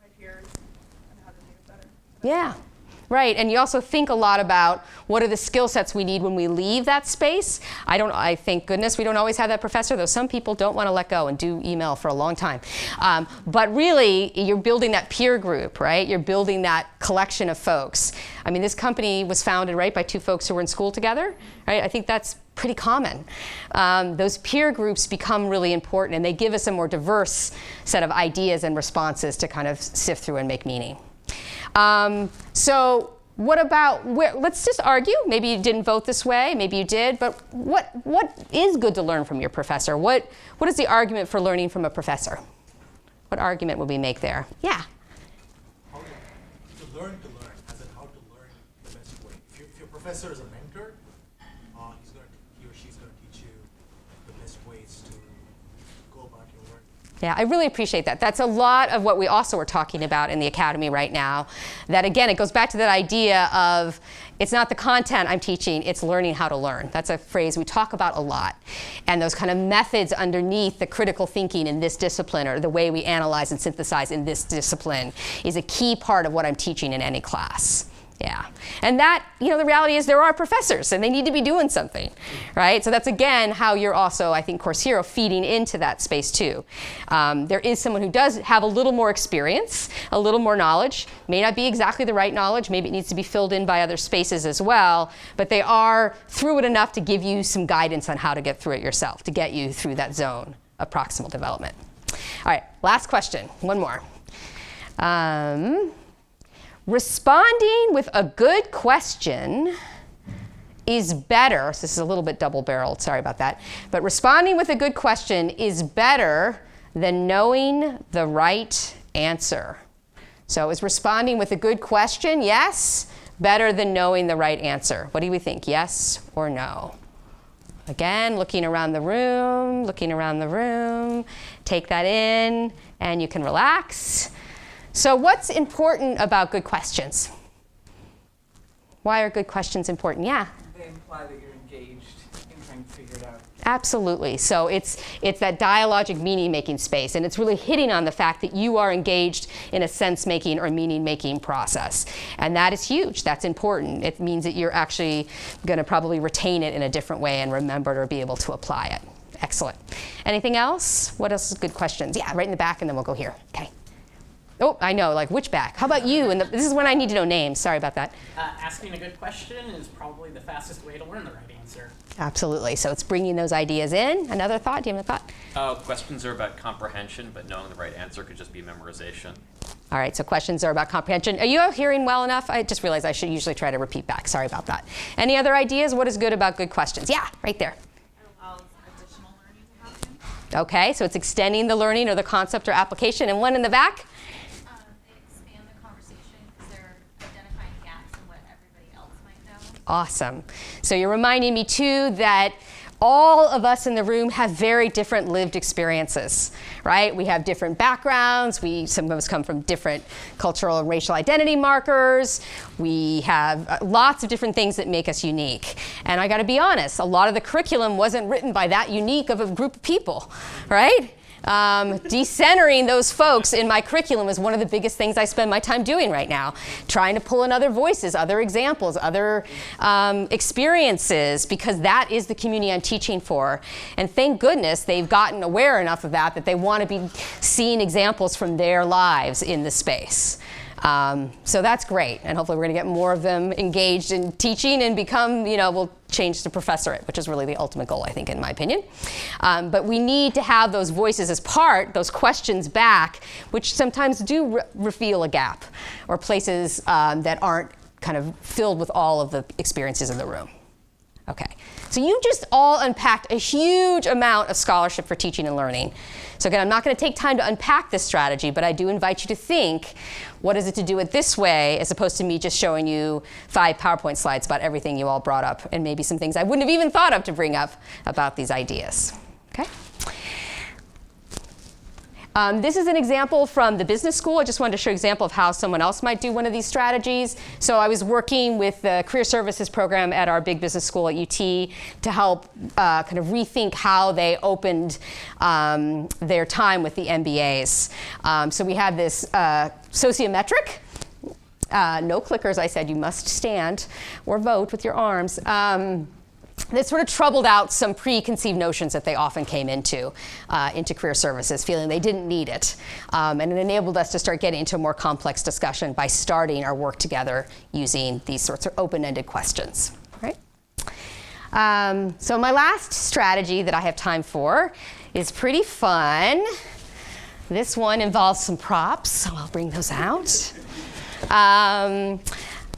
my peers and how to do it better. Yeah. Right, and you also think a lot about what are the skill sets we need when we leave that space. I thank goodness we don't always have that professor, though some people don't want to let go and do email for a long time. But really, you're building that peer group, right? You're building that collection of folks. I mean, this company was founded, right, by two folks who were in school together, right? I think that's pretty common. Those peer groups become really important, and they give us a more diverse set of ideas and responses to kind of sift through and make meaning. So what about, let's just argue, maybe you didn't vote this way, maybe you did, but what is good to learn from your professor? What is the argument for learning from a professor? What argument would we make there? Yeah? How to learn, as in how to learn the best way. If your professor is a mentor, he or she's going to teach you the best ways to go about your work. Yeah, I really appreciate that. That's a lot of what we also are talking about in the academy right now. That again, it goes back to that idea of it's not the content I'm teaching, it's learning how to learn. That's a phrase we talk about a lot. And those kind of methods underneath the critical thinking in this discipline, or the way we analyze and synthesize in this discipline, is a key part of what I'm teaching in any class. Yeah, and that, the reality is there are professors and they need to be doing something, right? So that's again how you're also, I think, Course Hero feeding into that space too. There is someone who does have a little more experience, a little more knowledge, may not be exactly the right knowledge, maybe it needs to be filled in by other spaces as well, but they are through it enough to give you some guidance on how to get through it yourself, to get you through that zone of proximal development. All right, last question, one more. Responding with a good question is better, so this is a little bit double-barreled, sorry about that, but responding with a good question is better than knowing the right answer. So is responding with a good question, yes, better than knowing the right answer? What do we think, yes or no? Again, looking around the room, take that in, and you can relax. So what's important about good questions? Why are good questions important? Yeah? They imply that you're engaged in trying to figure it out. Absolutely. So it's that dialogic meaning-making space, and it's really hitting on the fact that you are engaged in a sense-making or meaning-making process. And that is huge. That's important. It means that you're actually going to probably retain it in a different way and remember it or be able to apply it. Excellent. Anything else? What else is good questions? Yeah, right in the back, and then we'll go here. Okay. Oh, I know, like which back? How about you? And this is when I need to know names. Sorry about that. Asking a good question is probably the fastest way to learn the right answer. Absolutely. So it's bringing those ideas in. Another thought? Do you have a thought? Questions are about comprehension, but knowing the right answer could just be memorization. All right, so questions are about comprehension. Are you hearing well enough? I just realized I should usually try to repeat back. Sorry about that. Any other ideas? What is good about good questions? Yeah, right there. It allows additional learning to happen. Okay, so it's extending the learning or the concept or application. And one in the back? Awesome. So you're reminding me too that all of us in the room have very different lived experiences, right? We have different backgrounds. Some of us come from different cultural and racial identity markers. We have lots of different things that make us unique. And I got to be honest, a lot of the curriculum wasn't written by that unique of a group of people, right? Decentering those folks in my curriculum is one of the biggest things I spend my time doing right now, trying to pull in other voices, other examples, other experiences, because that is the community I'm teaching for. And thank goodness they've gotten aware enough of that that they want to be seeing examples from their lives in the space. So that's great, and hopefully we're going to get more of them engaged in teaching and become, we'll change to professorate, which is really the ultimate goal, I think, in my opinion. But we need to have those voices as part, those questions back, which sometimes do reveal a gap, or places that aren't kind of filled with all of the experiences in the room. Okay, so you just all unpacked a huge amount of scholarship for teaching and learning. So again, I'm not going to take time to unpack this strategy, but I do invite you to think, what is it to do it this way, as opposed to me just showing you 5 PowerPoint slides about everything you all brought up, and maybe some things I wouldn't have even thought of to bring up about these ideas. Okay? This is an example from the business school. I just wanted to show an example of how someone else might do one of these strategies. So I was working with the career services program at our big business school at UT to help kind of rethink how they opened their time with the MBAs. So we had this sociometric. No clickers, I said. You must stand or vote with your arms. That sort of troubled out some preconceived notions that they often came into career services, feeling they didn't need it. And it enabled us to start getting into a more complex discussion by starting our work together using these sorts of open-ended questions. Right? So my last strategy that I have time for is pretty fun. This one involves some props, so I'll bring those out.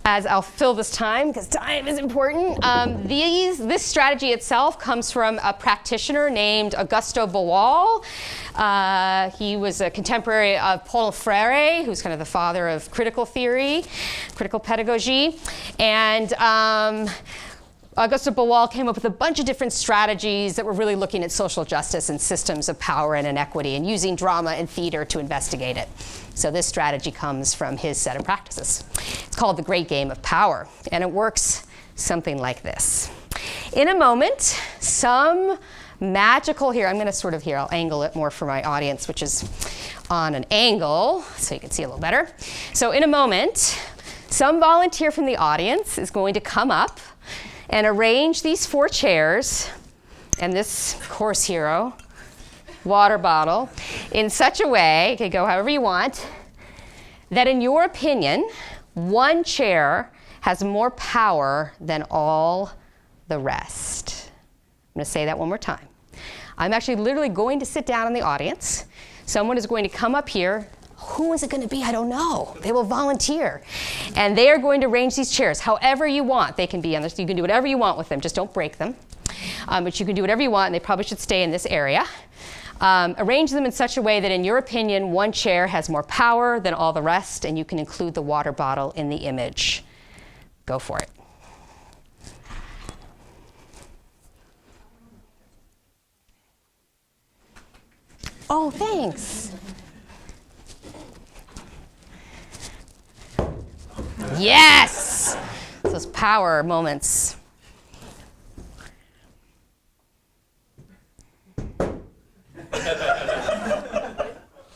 as I'll fill this time, because time is important. This strategy itself comes from a practitioner named Augusto Boal. He was a contemporary of Paul Freire, who's kind of the father of critical theory, critical pedagogy. And Augusto Boal came up with a bunch of different strategies that were really looking at social justice and systems of power and inequity and using drama and theater to investigate it. So this strategy comes from his set of practices. It's called the Great Game of Power, and it works something like this. In a moment, some magical, here, I'm going to sort of, here, I'll angle it more for my audience, which is on an angle, so you can see a little better. So in a moment, some volunteer from the audience is going to come up and arrange these 4 chairs and this course hero water bottle in such a way, it could go however you want, that in your opinion, one chair has more power than all the rest. I'm going to say that one more time. I'm actually literally going to sit down in the audience. Someone is going to come up here. Who is it going to be? I don't know. They will volunteer. And they are going to arrange these chairs however you want. They can be on this. You can do whatever you want with them. Just don't break them. But you can do whatever you want, and they probably should stay in this area. Arrange them in such a way that, in your opinion, one chair has more power than all the rest, and you can include the water bottle in the image. Go for it. Oh, thanks. Yes! Those power moments.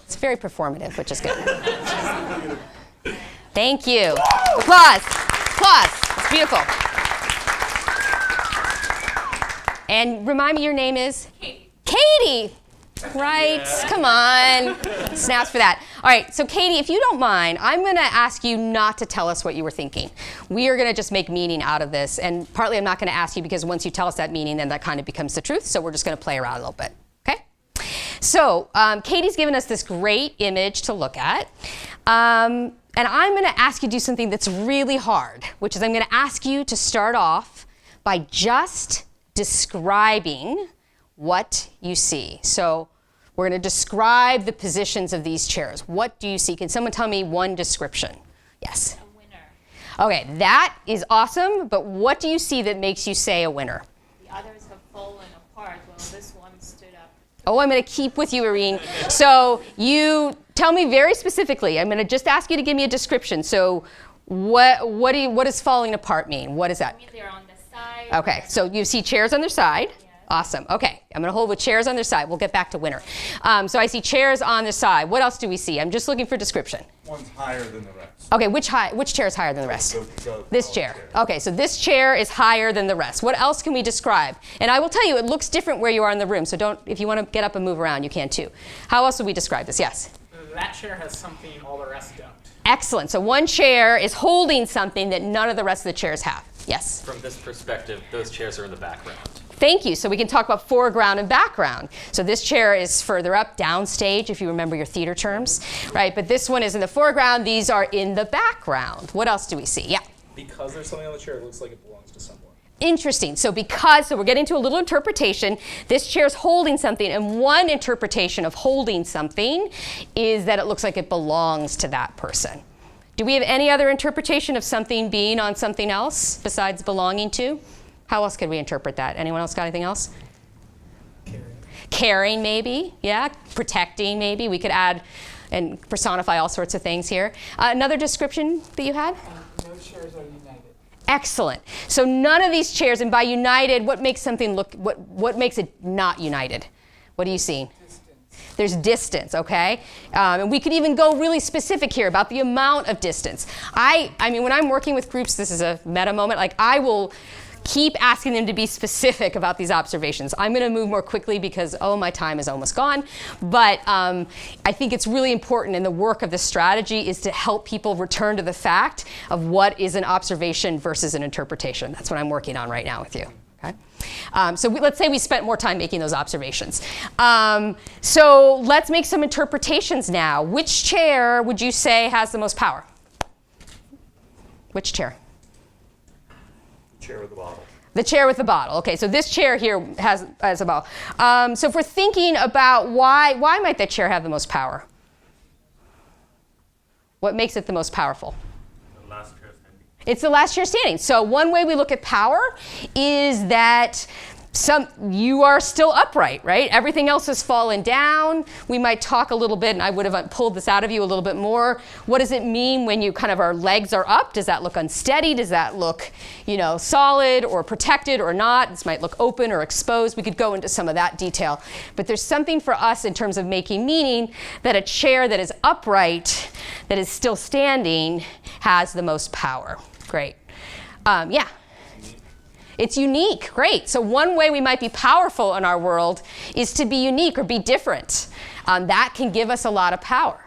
It's very performative, which is good. Thank you. Applause. Applause. It's beautiful. And remind me, your name is? Katie. Katie! Right, yeah. Come on. Snaps for that. All right, so Katie, if you don't mind, I'm going to ask you not to tell us what you were thinking. We are going to just make meaning out of this. And partly I'm not going to ask you because once you tell us that meaning, then that kind of becomes the truth. So we're just going to play around a little bit. Okay? So Katie's given us this great image to look at. And I'm going to ask you to do something that's really hard, which is I'm going to ask you to start off by just describing what you see. So we're going to describe the positions of these chairs. What do you see? Can someone tell me one description? Yes? A winner. Okay, that is awesome, but what do you see that makes you say a winner? The others have fallen apart while this one stood up. Oh, I'm going to keep with you, Irene. So you tell me very specifically. I'm going to just ask you to give me a description. So what does falling apart mean? What is that? I mean, they're on the side. Okay, so you see chairs on their side. Awesome. Okay, I'm going to hold with chairs on their side. We'll get back to winner. So I see chairs on their side. What else do we see? I'm just looking for description. One's higher than the rest. Okay, which chair is higher than the rest? This chair. Okay, so this chair is higher than the rest. What else can we describe? And I will tell you, it looks different where you are in the room. So if you want to get up and move around, you can too. How else would we describe this? Yes? That chair has something all the rest don't. Excellent. So one chair is holding something that none of the rest of the chairs have. Yes? From this perspective, those chairs are in the background. Thank you. So we can talk about foreground and background. So this chair is further up, downstage, if you remember your theater terms, right? But this one is in the foreground. These are in the background. What else do we see? Yeah? Because there's something on the chair, it looks like it belongs to someone. Interesting. So we're getting to a little interpretation. This chair's holding something, and one interpretation of holding something is that it looks like it belongs to that person. Do we have any other interpretation of something being on something else besides belonging to? How else could we interpret that? Anyone else got anything else? Caring, maybe. Yeah. Protecting, maybe. We could add and personify all sorts of things here. Another description that you had? No chairs are united. Excellent. So none of these chairs, and by united, what makes something look, what makes it not united? What are you seeing? Distance. There's distance, okay? And we could even go really specific here about the amount of distance. I mean, when I'm working with groups, this is a meta moment, like I will keep asking them to be specific about these observations. I'm going to move more quickly because, my time is almost gone. But I think it's really important, and the work of this strategy is to help people return to the fact of what is an observation versus an interpretation. That's what I'm working on right now with you. Okay? Let's say we spent more time making those observations. So let's make some interpretations now. Which chair would you say has the most power? Which chair? Chair with the bottle. The chair with the bottle. Okay, so this chair here has a bottle. So if we're thinking about why might that chair have the most power? What makes it the most powerful? The last chair standing. It's the last chair standing. So one way we look at power is that you are still upright, right? Everything else has fallen down. We might talk a little bit, and I would have pulled this out of you a little bit more. What does it mean when you kind of our legs are up? Does that look unsteady? Does that look, solid or protected or not? This might look open or exposed. We could go into some of that detail. But there's something for us in terms of making meaning that a chair that is upright, that is still standing, has the most power. Great. Yeah. It's unique, great. So one way we might be powerful in our world is to be unique or be different. That can give us a lot of power.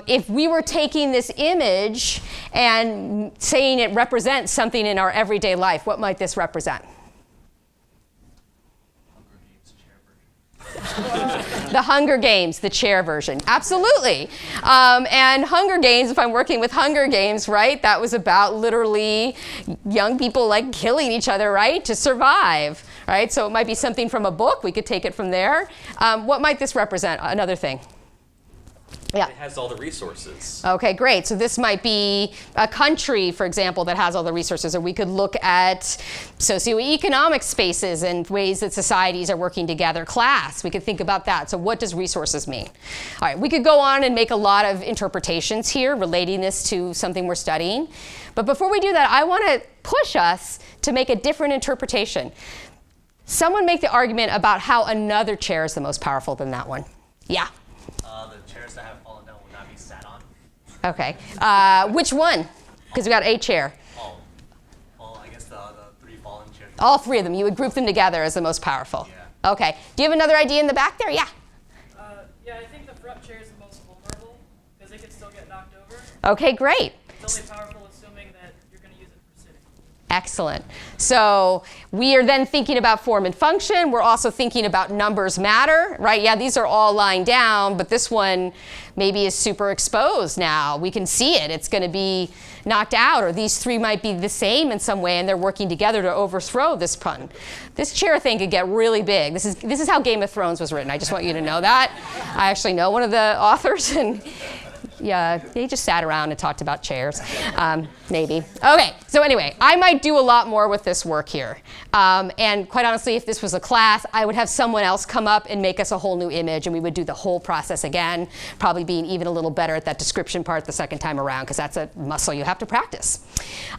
If we were taking this image and saying it represents something in our everyday life, what might this represent? The Hunger Games, the chair version. Absolutely. And Hunger Games, if I'm working with Hunger Games, right, that was about literally young people like killing each other, right, to survive, right? So it might be something from a book. We could take it from there. What might this represent? Another thing. Yeah. It has all the resources. Okay, great. So this might be a country, for example, that has all the resources, or we could look at socioeconomic spaces and ways that societies are working together. Class, we could think about that. So what does resources mean? All right, we could go on and make a lot of interpretations here, relating this to something we're studying. But before we do that, I want to push us to make a different interpretation. Someone make the argument about how another chair is the most powerful than that one. Yeah. The chairs that have fallen down will not be sat on. Okay. Which one? Because we got a chair. Well, I guess the three fallen chairs. All three of them. You would group them together as the most powerful. Yeah. Okay. Do you have another idea in the back there? Yeah. Yeah, I think the front chair is the most vulnerable because it could still get knocked over. Okay, great. It's only powerful assuming that you're going to use it for sitting. Excellent. So we are then thinking about form and function. We're also thinking about numbers matter, right? Yeah, these are all lying down, but this one maybe is super exposed now. We can see it. It's going to be knocked out, or these three might be the same in some way, and they're working together to overthrow this pun. This chair thing could get really big. This is how Game of Thrones was written. I just want you to know that. I actually know one of the authors, and yeah, they just sat around and talked about chairs, maybe. Okay, so anyway, I might do a lot more with this work here. And quite honestly, if this was a class, I would have someone else come up and make us a whole new image, and we would do the whole process again, probably being even a little better at that description part the second time around, because that's a muscle you have to practice.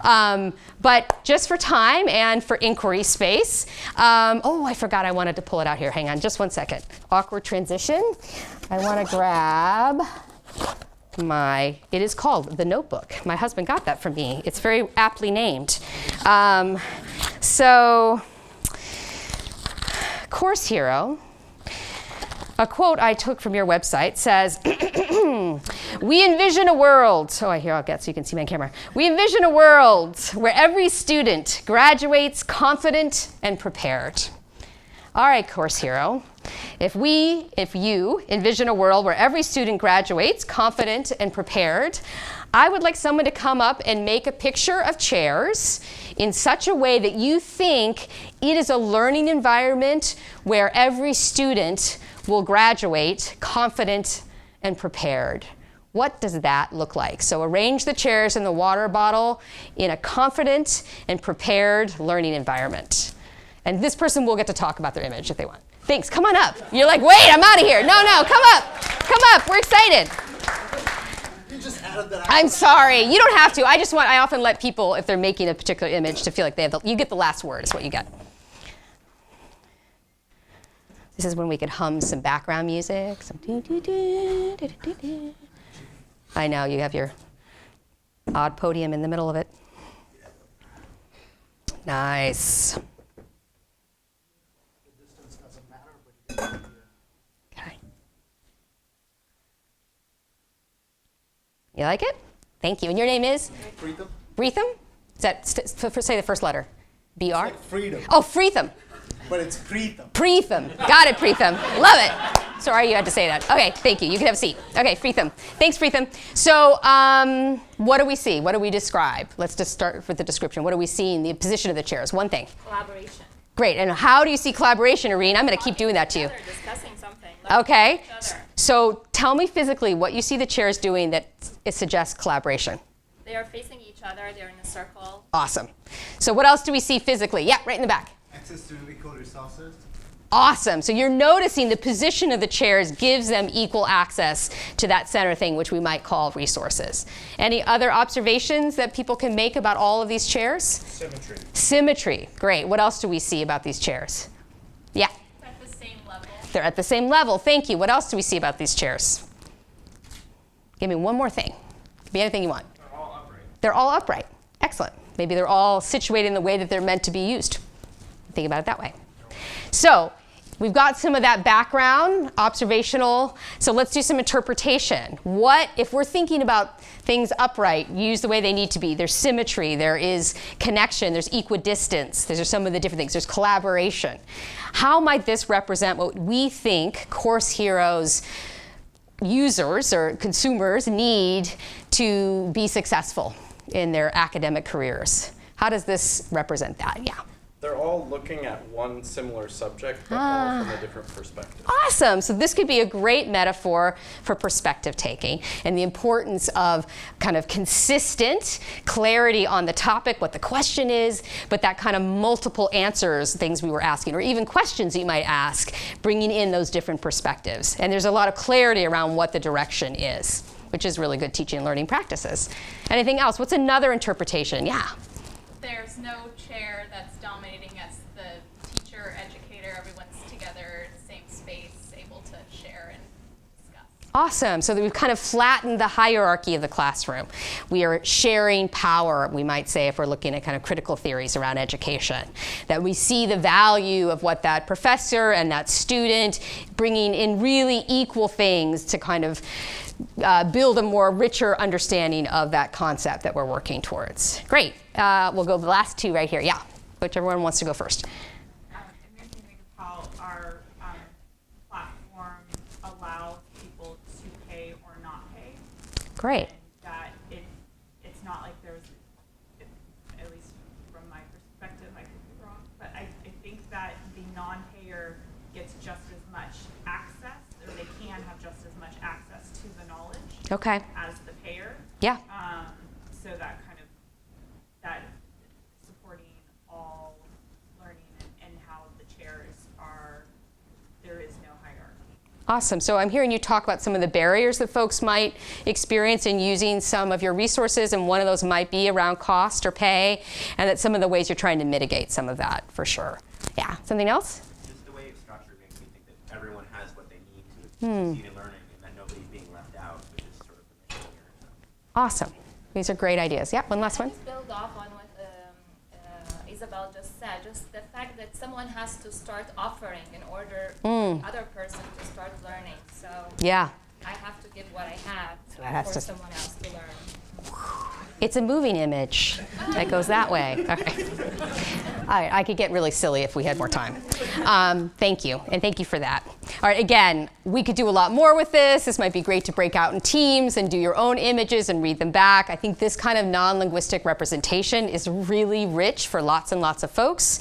But just for time and for inquiry space, oh, I forgot I wanted to pull it out here. Hang on just one second. Awkward transition. I want to grab it is called The Notebook. My husband got that from me. It's very aptly named. So, Course Hero, a quote I took from your website says, we envision a world, here I'll get so you can see my camera. We envision a world where every student graduates confident and prepared. All right, Course Hero. If you envision a world where every student graduates confident and prepared, I would like someone to come up and make a picture of chairs in such a way that you think it is a learning environment where every student will graduate confident and prepared. What does that look like? So arrange the chairs in the water bottle in a confident and prepared learning environment. And this person will get to talk about their image if they want. Thanks, come on up. You're like, wait, I'm out of here. No, come up, we're excited. You just added that. I'm sorry, you don't have to. I often let people, if they're making a particular image, to feel like they have you get the last word is what you get. This is when we could hum some background music. I know, you have your odd podium in the middle of it. Nice. Okay. You like it? Thank you. And your name is? Preetham. Preetham? Is that, say the first letter. BR? It's like freedom. Oh, Preetham. But it's Preetham. Preetham. Got it, Preetham. Love it. Sorry you had to say that. Okay, thank you. You can have a seat. Okay, Preetham. Thanks, Preetham. So what do we see? What do we describe? Let's just start with the description. What do we see in the position of the chairs? One thing. Collaboration. Great. And how do you see collaboration, Irene? I'm going to keep doing that to you. Discussing something. Okay. So tell me physically what you see the chairs doing that it suggests collaboration. They are facing each other. They're in a circle. Awesome. So what else do we see physically? Yeah, right in the back. Access to equal resources. Awesome. So you're noticing the position of the chairs gives them equal access to that center thing, which we might call resources. Any other observations that people can make about all of these chairs? Symmetry. Symmetry. Great. What else do we see about these chairs? Yeah. They're at the same level. They're at the same level. Thank you. What else do we see about these chairs? Give me one more thing. Could be anything you want. They're all upright. They're all upright. Excellent. Maybe they're all situated in the way that they're meant to be used. Think about it that way. So we've got some of that background, observational. So let's do some interpretation. What, if we're thinking about things upright, used the way they need to be, there's symmetry, there is connection, there's equidistance, those are some of the different things, there's collaboration. How might this represent what we think Course Heroes users or consumers need to be successful in their academic careers? How does this represent that? Yeah. They're all looking at one similar subject, but all from a different perspective. Awesome. So this could be a great metaphor for perspective taking and the importance of kind of consistent clarity on the topic, what the question is, but that kind of multiple answers, things we were asking, or even questions you might ask, bringing in those different perspectives. And there's a lot of clarity around what the direction is, which is really good teaching and learning practices. Anything else? What's another interpretation? Yeah. There's no chair that's dominating as the teacher, educator, everyone's together, same space, able to share and discuss. Awesome. So that we've kind of flattened the hierarchy of the classroom. We are sharing power, we might say, if we're looking at kind of critical theories around education. That we see the value of what that professor and that student bringing in really equal things to kind of build a more richer understanding of that concept that we're working towards. Great. We'll go the last two right here. Yeah, whichever one wants to go first. It makes me think of how our platform allows people to pay or not pay. Great. And that it's not like there's, at least from my perspective, I could be wrong, but I think that the non-payer gets just as much access, or they can have just as much access to the knowledge as the payer. Yeah. So that kind of, that supporting all learning and how the chairs are, there is no hierarchy. Awesome. So I'm hearing you talk about some of the barriers that folks might experience in using some of your resources, and one of those might be around cost or pay, and that some of the ways you're trying to mitigate some of that, for sure. Yeah. Something else? Just the way it's structured makes me think that everyone has what they need to succeed in learning, and that nobody's being left out, which is sort of the mission here. So. Awesome. These are great ideas. Yeah, one last one. Just build off on what Isabel just said. Just the fact that someone has to start offering in order for the other person to start learning. So yeah, I have to give what I have for someone else to learn. It's a moving image that goes that way. Okay. All right, I could get really silly if we had more time. Thank you, and thank you for that. All right, again, we could do a lot more with this. This might be great to break out in teams and do your own images and read them back. I think this kind of non-linguistic representation is really rich for lots and lots of folks.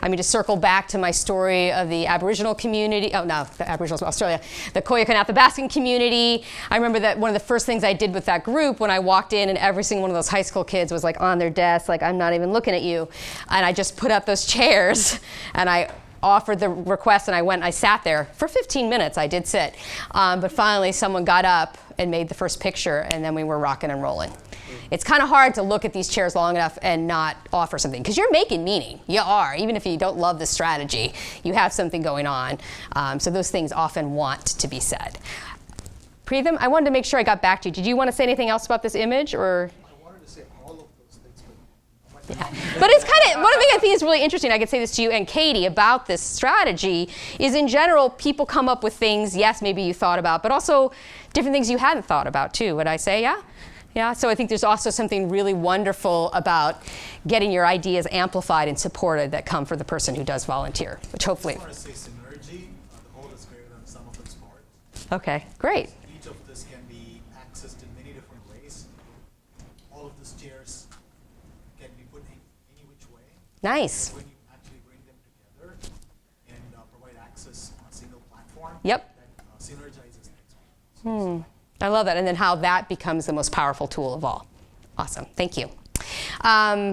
I mean, to circle back to my story of the Aboriginal community, oh no, the Aboriginals of Australia, the Koyukon Athabascan community. I remember that one of the first things I did with that group when I walked in and every single one of those high school kids was like on their desk, like, I'm not even looking at you. And I just put up those chairs and I offered the request and I went and I sat there for 15 minutes. I did sit. But finally someone got up and made the first picture and then we were rocking and rolling. It's kind of hard to look at these chairs long enough and not offer something, because you're making meaning. You are. Even if you don't love the strategy, you have something going on. So those things often want to be said. Preetham, I wanted to make sure I got back to you. Did you want to say anything else about this image, or? I wanted to say all of those things, yeah. But it's kind of, one thing I think is really interesting, I could say this to you and Katie about this strategy, is in general, people come up with things, yes, maybe you thought about, but also different things you hadn't thought about too. Would I say, yeah? Yeah, so I think there's also something really wonderful about getting your ideas amplified and supported that come for the person who does volunteer, which hopefully. I just want to say synergy, the whole is greater than the sum of its parts. Okay, great. Each of this can be accessed in many different ways. All of these chairs can be put in any which way. Nice. When you actually bring them together and provide access on a single platform, Yep. that synergizes things. I love that. And then how that becomes the most powerful tool of all. Awesome. Thank you.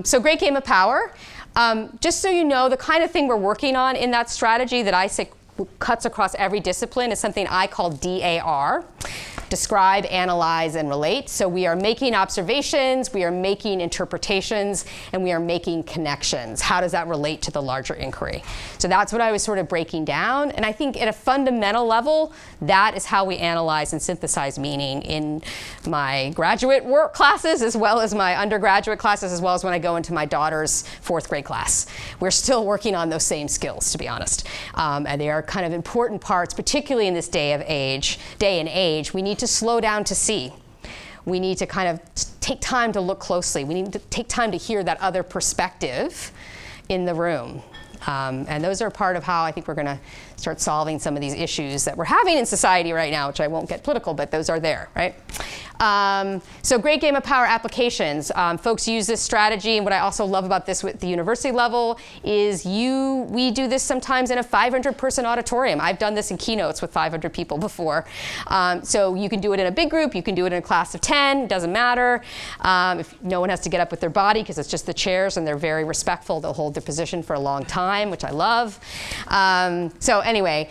So great game of power. Just so you know, the kind of thing we're working on in that strategy that I say cuts across every discipline is something I call DAR. Describe, analyze, and relate. So we are making observations, we are making interpretations, and we are making connections. How does that relate to the larger inquiry? So that's what I was sort of breaking down. And I think at a fundamental level, that is how we analyze and synthesize meaning in my graduate work classes, as well as my undergraduate classes, as well as when I go into my daughter's 4th grade class. We're still working on those same skills, to be honest. And they are kind of important parts, particularly in this day and age. We need to slow down to see. We need to kind of take time to look closely. We need to take time to hear that other perspective in the room. And those are part of how I think we're going to start solving some of these issues that we're having in society right now, which I won't get political, but those are there, right? So great game of power applications. Folks use this strategy, and what I also love about this with the university level is we do this sometimes in a 500-person auditorium. I've done this in keynotes with 500 people before. So you can do it in a big group, you can do it in a class of 10, doesn't matter. If no one has to get up with their body because it's just the chairs and they're very respectful, they'll hold their position for a long time, which I love. So anyway,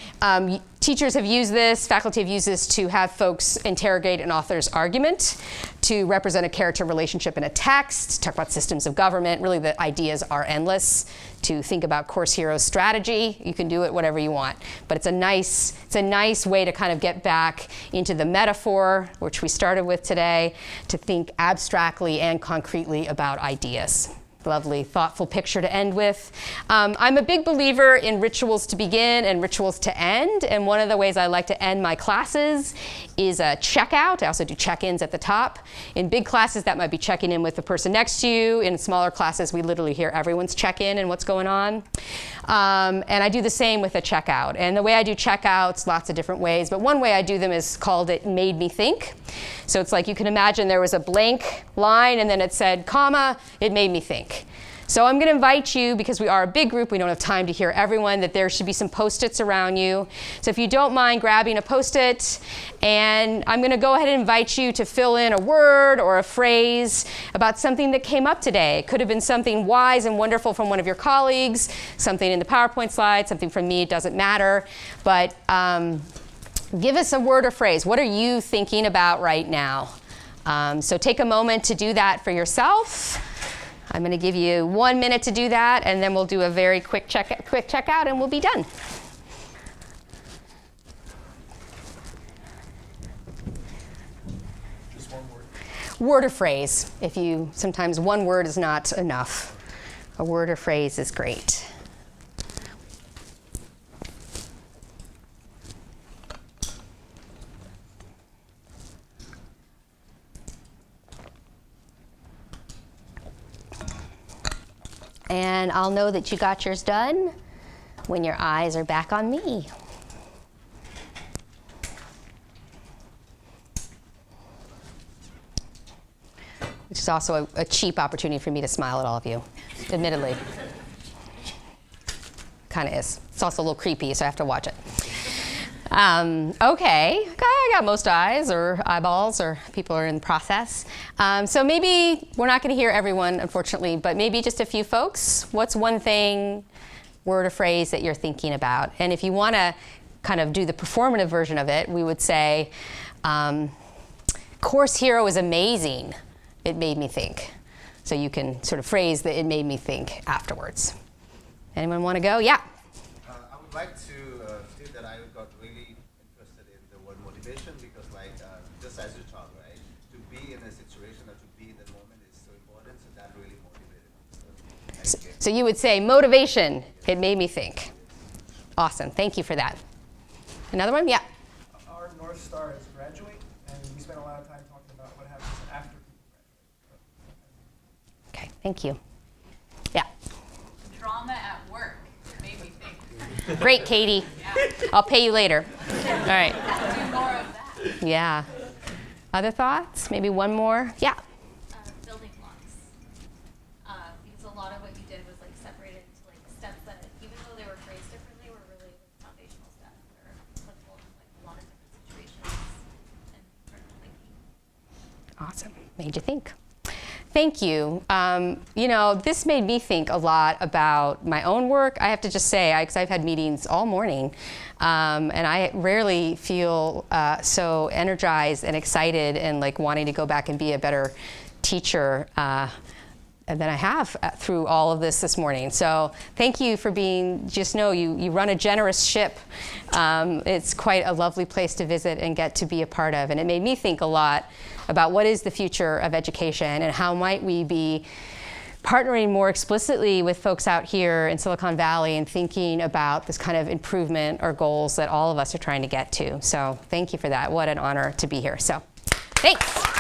teachers have used this, faculty have used this to have folks interrogate an author's argument, to represent a character relationship in a text, talk about systems of government. Really, the ideas are endless. To think about course heroes strategy, you can do it whatever you want. But it's a nice way to kind of get back into the metaphor, which we started with today, to think abstractly and concretely about ideas. Lovely, thoughtful picture to end with. I'm a big believer in rituals to begin and rituals to end, and one of the ways I like to end my classes is a checkout. I also do check-ins at the top. In big classes, that might be checking in with the person next to you. In smaller classes, we literally hear everyone's check-in and what's going on. And I do the same with a checkout. And the way I do checkouts, lots of different ways, but one way I do them is called it made me think. So it's like you can imagine there was a blank line and then it said, comma, it made me think. So I'm going to invite you, because we are a big group, we don't have time to hear everyone, that there should be some Post-its around you. So if you don't mind grabbing a Post-it, and I'm going to go ahead and invite you to fill in a word or a phrase about something that came up today. It could have been something wise and wonderful from one of your colleagues, something in the PowerPoint slide, something from me, it doesn't matter. But give us a word or phrase. What are you thinking about right now? So take a moment to do that for yourself. I'm going to give you 1 minute to do that, and then we'll do a very quick checkout, and we'll be done. Just one word. Word or phrase. Sometimes one word is not enough. A word or phrase is great. And I'll know that you got yours done when your eyes are back on me. Which is also a cheap opportunity for me to smile at all of you, admittedly. Kind of is. It's also a little creepy, so I have to watch it. Okay, I got most eyes or eyeballs, or people are in the process. So maybe we're not going to hear everyone, unfortunately, but maybe just a few folks. What's one thing, word or phrase that you're thinking about? And if you want to kind of do the performative version of it, we would say, course hero is amazing. It made me think. So you can sort of phrase that it made me think afterwards. Anyone want to go? Yeah. I would like to state that I got really interested in the word motivation because, like, just as you talk, right, to be in a situation or to be in the moment is so important. So that really motivated me. So you would say motivation. It made me think. Awesome. Thank you for that. Another one? Yeah. Our North Star is graduate, and we spend a lot of time talking about what happens after people graduate. Okay. Thank you. Yeah. Drama at work. It made me think. Great, Katie. Yeah. I'll pay you later. All right. Do more Yeah. Other thoughts? Maybe one more? Yeah. Building blocks. Because a lot of what you did was like separated into like steps that, even though they were phrased differently, were really like, foundational steps that are applicable in like a lot of different situations and critical thinking. Awesome. Made you think. Thank you. You know, this made me think a lot about my own work. I have to just say, because I've had meetings all morning, and I rarely feel so energized and excited and like wanting to go back and be a better teacher than I have through all of this morning. So thank you for being, just know you run a generous ship. It's quite a lovely place to visit and get to be a part of. And it made me think a lot about what is the future of education and how might we be partnering more explicitly with folks out here in Silicon Valley and thinking about this kind of improvement or goals that all of us are trying to get to. So thank you for that. What an honor to be here. So thanks.